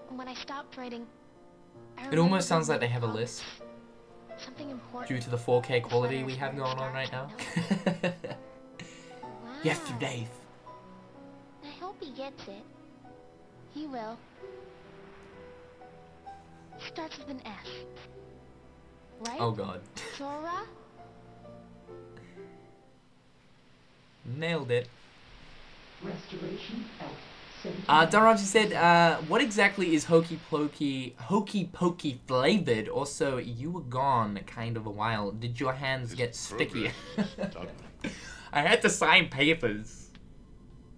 And when I stopped writing, It almost sounds like they have a list. Something important. Due to the 4K quality we have going on right now. Wow. Yesterday. I hope he gets it. He will. Starts with an S. Right? Oh god. Sora? Nailed it. Restoration out. Donrob said, what exactly is Hokey Pokey flavored? Also, you were gone kind of a while. Did your hands get sticky? I had to sign papers.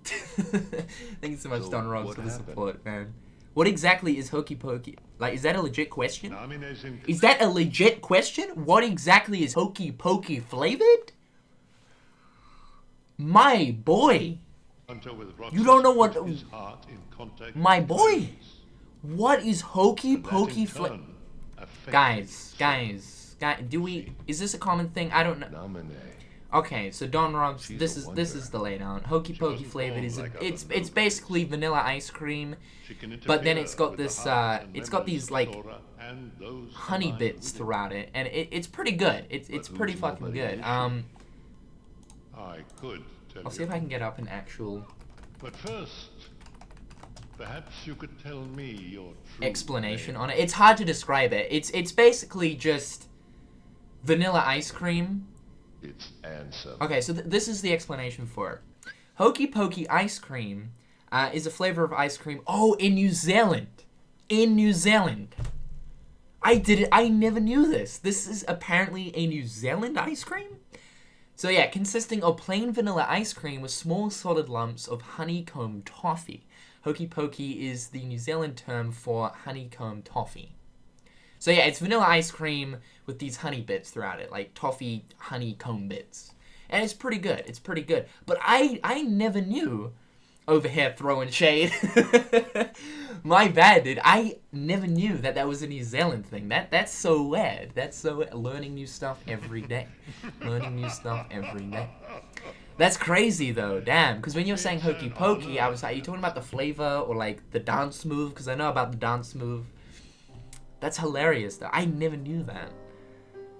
Thank you so much, Donrob, for the support, man. What exactly is Hokey Pokey? Like, is that a legit question? Is that a legit question? What exactly is Hokey Pokey flavored? My boy! You don't know what... My boy! What is Hokey Pokey flavor? Guys, do we... Is this a common thing? I don't know. Okay, so Don Rob's... This is the laydown. Hokey Pokey flavored is... It's basically vanilla ice cream, but then it's got this... it's got these, like, honey bits throughout it, and it's pretty good. It's pretty fucking good. I'll see if I can get up an actual... But first, perhaps you could tell me your true explanation name. on it. It's hard to describe it. It's basically just vanilla ice cream. It's answer. Okay, so this is the explanation for it. Hokey Pokey ice cream is a flavor of ice cream. Oh, in New Zealand. In New Zealand. I never knew this. This is apparently a New Zealand ice cream? So yeah, consisting of plain vanilla ice cream with small solid lumps of honeycomb toffee. Hokey Pokey is the New Zealand term for honeycomb toffee. So yeah, it's vanilla ice cream with these honey bits throughout it, like toffee honeycomb bits. And it's pretty good, it's pretty good. But I never knew, over here throwing shade. My bad, dude. I never knew that was a New Zealand thing. That's so weird. That's so weird. Learning new stuff every day. Learning new stuff every day. That's crazy though, damn. Because when you were saying Hokey Pokey, I was like, are you talking about the flavor or like the dance move? Because I know about the dance move. That's hilarious though. I never knew that.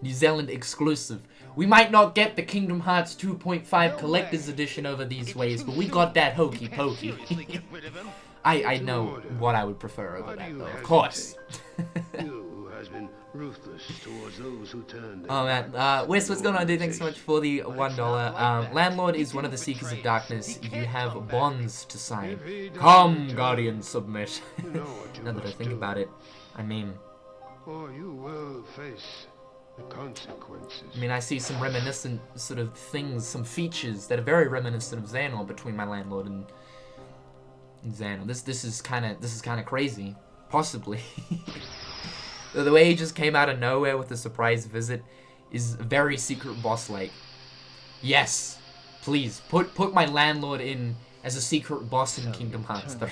New Zealand exclusive. We might not get the Kingdom Hearts 2.5 Collector's Edition over these ways, but we got that Hokey Pokey. I know what I would prefer over that though, of course. You has been ruthless towards those who turn their Oh man, Wes, what's going on, dude? Thanks so much for the $1. Landlord is one of the Seekers of Darkness. You have bonds to sign. Come, Guardian, submit. Now that I think about it, I mean... Or you will face the consequences. I mean, I see some reminiscent sort of things, some features that are very reminiscent of Xanor between my landlord and Xanor. This is kind of crazy, possibly. The way he just came out of nowhere with a surprise visit is very secret boss-like. Yes, please put my landlord in as a secret boss in Kingdom Hearts 3.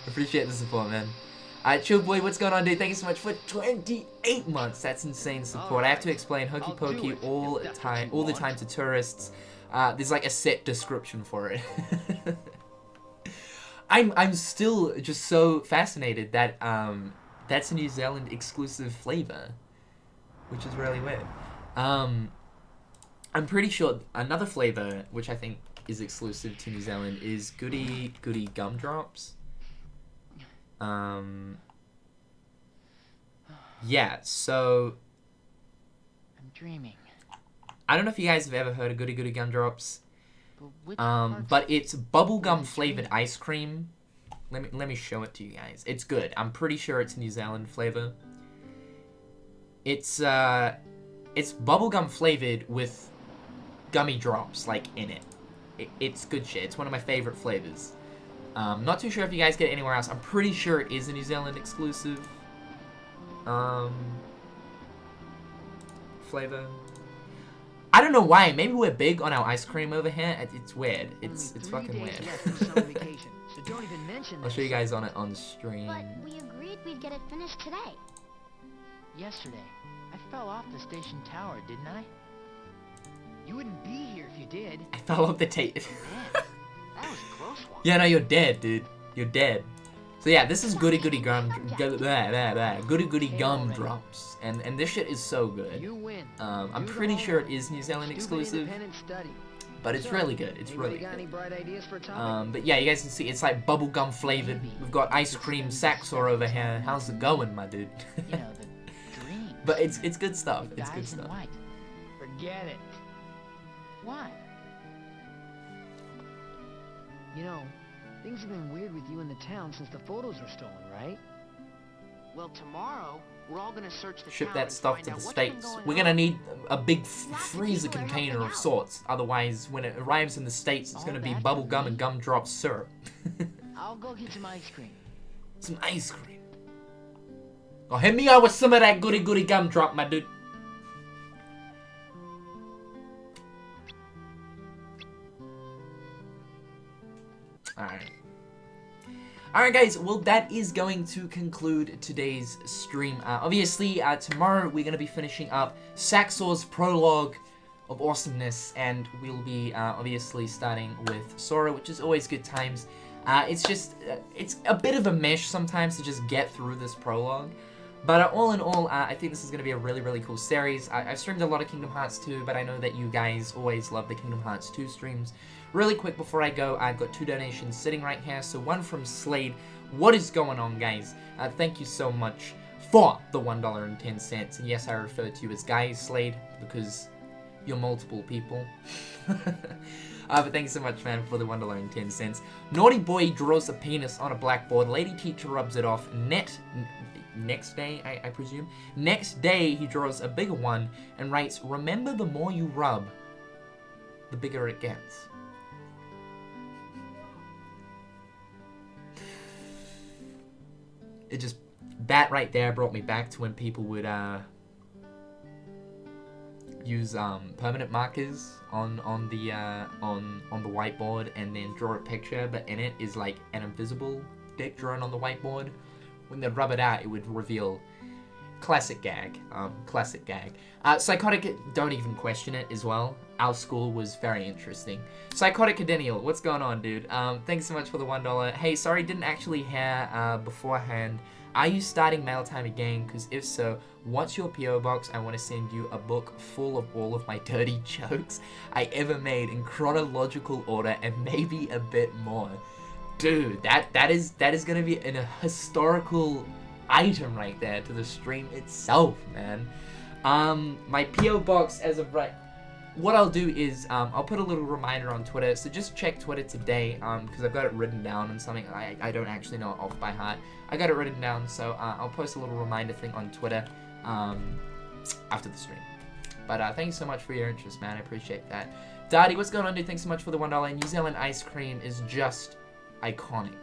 Appreciate the support, man. Chill Boy, what's going on, dude? Thank you so much for 28 months. That's insane support. I have to explain Hokey Pokey all the time to tourists. There's like a set description for it. I'm still just so fascinated that that's a New Zealand exclusive flavor, which is really weird. I'm pretty sure another flavor which I think is exclusive to New Zealand is Goody Goody Gumdrops. Yeah, so I'm dreaming. I don't know if you guys have ever heard of Goody Goody Gumdrops. But it's bubblegum flavored ice cream. Let me show it to you guys. It's good. I'm pretty sure it's New Zealand flavor. It's bubblegum flavored with gummy drops like in it. It's good shit. It's one of my favorite flavors. Not too sure if you guys get it anywhere else. I'm pretty sure it is a New Zealand exclusive flavor. I don't know why. Maybe we're big on our ice cream over here. It's weird. It's fucking weird. I'll show you guys on it on stream. But we agreed we'd get it finished today. Yesterday, I fell off the station tower, didn't I? You wouldn't be here if you did. I fell off the tape. That was a close one. Yeah, no, you're dead, dude. You're dead. So yeah, this is Goody Goody Goody Goody Gumdrops, and this shit is so good. I'm pretty sure it is New Zealand exclusive, but it's really good. It's really good. But yeah, you guys can see it's like bubblegum flavored. We've got ice cream Saxor over here. How's it going, my dude? You know, the dreams. But it's good stuff. It's good stuff. Forget it. Why? You know, things have been weird with you in the town since the photos were stolen, right? Well, tomorrow, we're all gonna search the Ship town that and stuff find to out the what's been States. going We're gonna on. need a big freezer container of sorts. Otherwise, when it arrives in the States, it's gonna be bubble gum and gumdrop syrup. I'll go get some ice cream. Some ice cream. Oh, hit me out with some of that Goody Goody Gumdrop, my dude. Alright guys, well that is going to conclude today's stream. Obviously, tomorrow we're going to be finishing up Saxor's prologue of awesomeness, and we'll be obviously starting with Sora, which is always good times. It's just, it's a bit of a mesh sometimes to just get through this prologue. But all in all, I think this is going to be a really, really cool series. I've streamed a lot of Kingdom Hearts 2, but I know that you guys always love the Kingdom Hearts 2 streams. Really quick before I go, I've got 2 donations sitting right here. So one from Slade. What is going on, guys? Thank you so much for the $1.10. And yes, I refer to you as Guys Slade because you're multiple people. But thank you so much, man, for the $1.10. Naughty boy draws a penis on a blackboard. Lady teacher rubs it off. Next day, I presume. Next day, he draws a bigger one and writes, "Remember, the more you rub, the bigger it gets." It just, that right there brought me back to when people would use permanent markers on the whiteboard and then draw a picture, but in it is like an invisible dick drawn on the whiteboard. When they'd rub it out, it would reveal. Classic gag. Classic gag. Psychotic, don't even question it as well. Our school was very interesting. Psychotic Cadenial, what's going on, dude? Thanks so much for the $1. Hey, sorry, didn't actually hear beforehand. Are you starting mail time again? Because if so, what's your PO box? I want to send you a book full of all of my dirty jokes I ever made in chronological order and maybe a bit more. Dude, that is gonna be a historical item right there to the stream itself, man. My PO box as of right. What I'll do is I'll put a little reminder on Twitter, so just check Twitter today because I've got it written down and something I don't actually know it off by heart. I got it written down, so I'll post a little reminder thing on Twitter after the stream. But thank you so much for your interest, man. I appreciate that. Darty, what's going on, dude? Thanks so much for the $1. New Zealand ice cream is just iconic.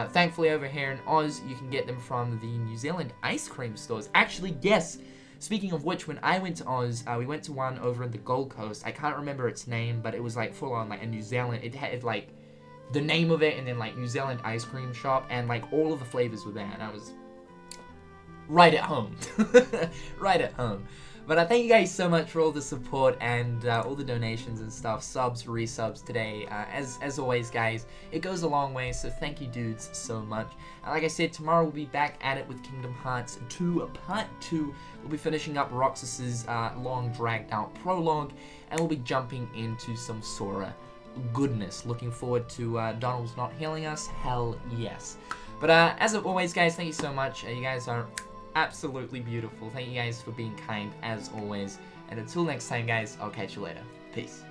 Thankfully, over here in Oz, you can get them from the New Zealand ice cream stores. Actually, yes. Speaking of which, when I went to Oz, we went to one over in the Gold Coast. I can't remember its name, but it was like full on like a New Zealand. It had like the name of it and then like New Zealand ice cream shop, and like all of the flavors were there, and I was right at home. Right at home. But thank you guys so much for all the support and all the donations and stuff, subs, resubs today. As always, guys, it goes a long way, so thank you dudes so much. And like I said, tomorrow we'll be back at it with Kingdom Hearts 2 Part 2. We'll be finishing up Roxas's long dragged out prologue, and we'll be jumping into some Sora goodness. Looking forward to Donald's not healing us, hell yes. But as always, guys, thank you so much. You guys are absolutely beautiful. Thank you guys for being kind as always. And until next time, guys, I'll catch you later. Peace.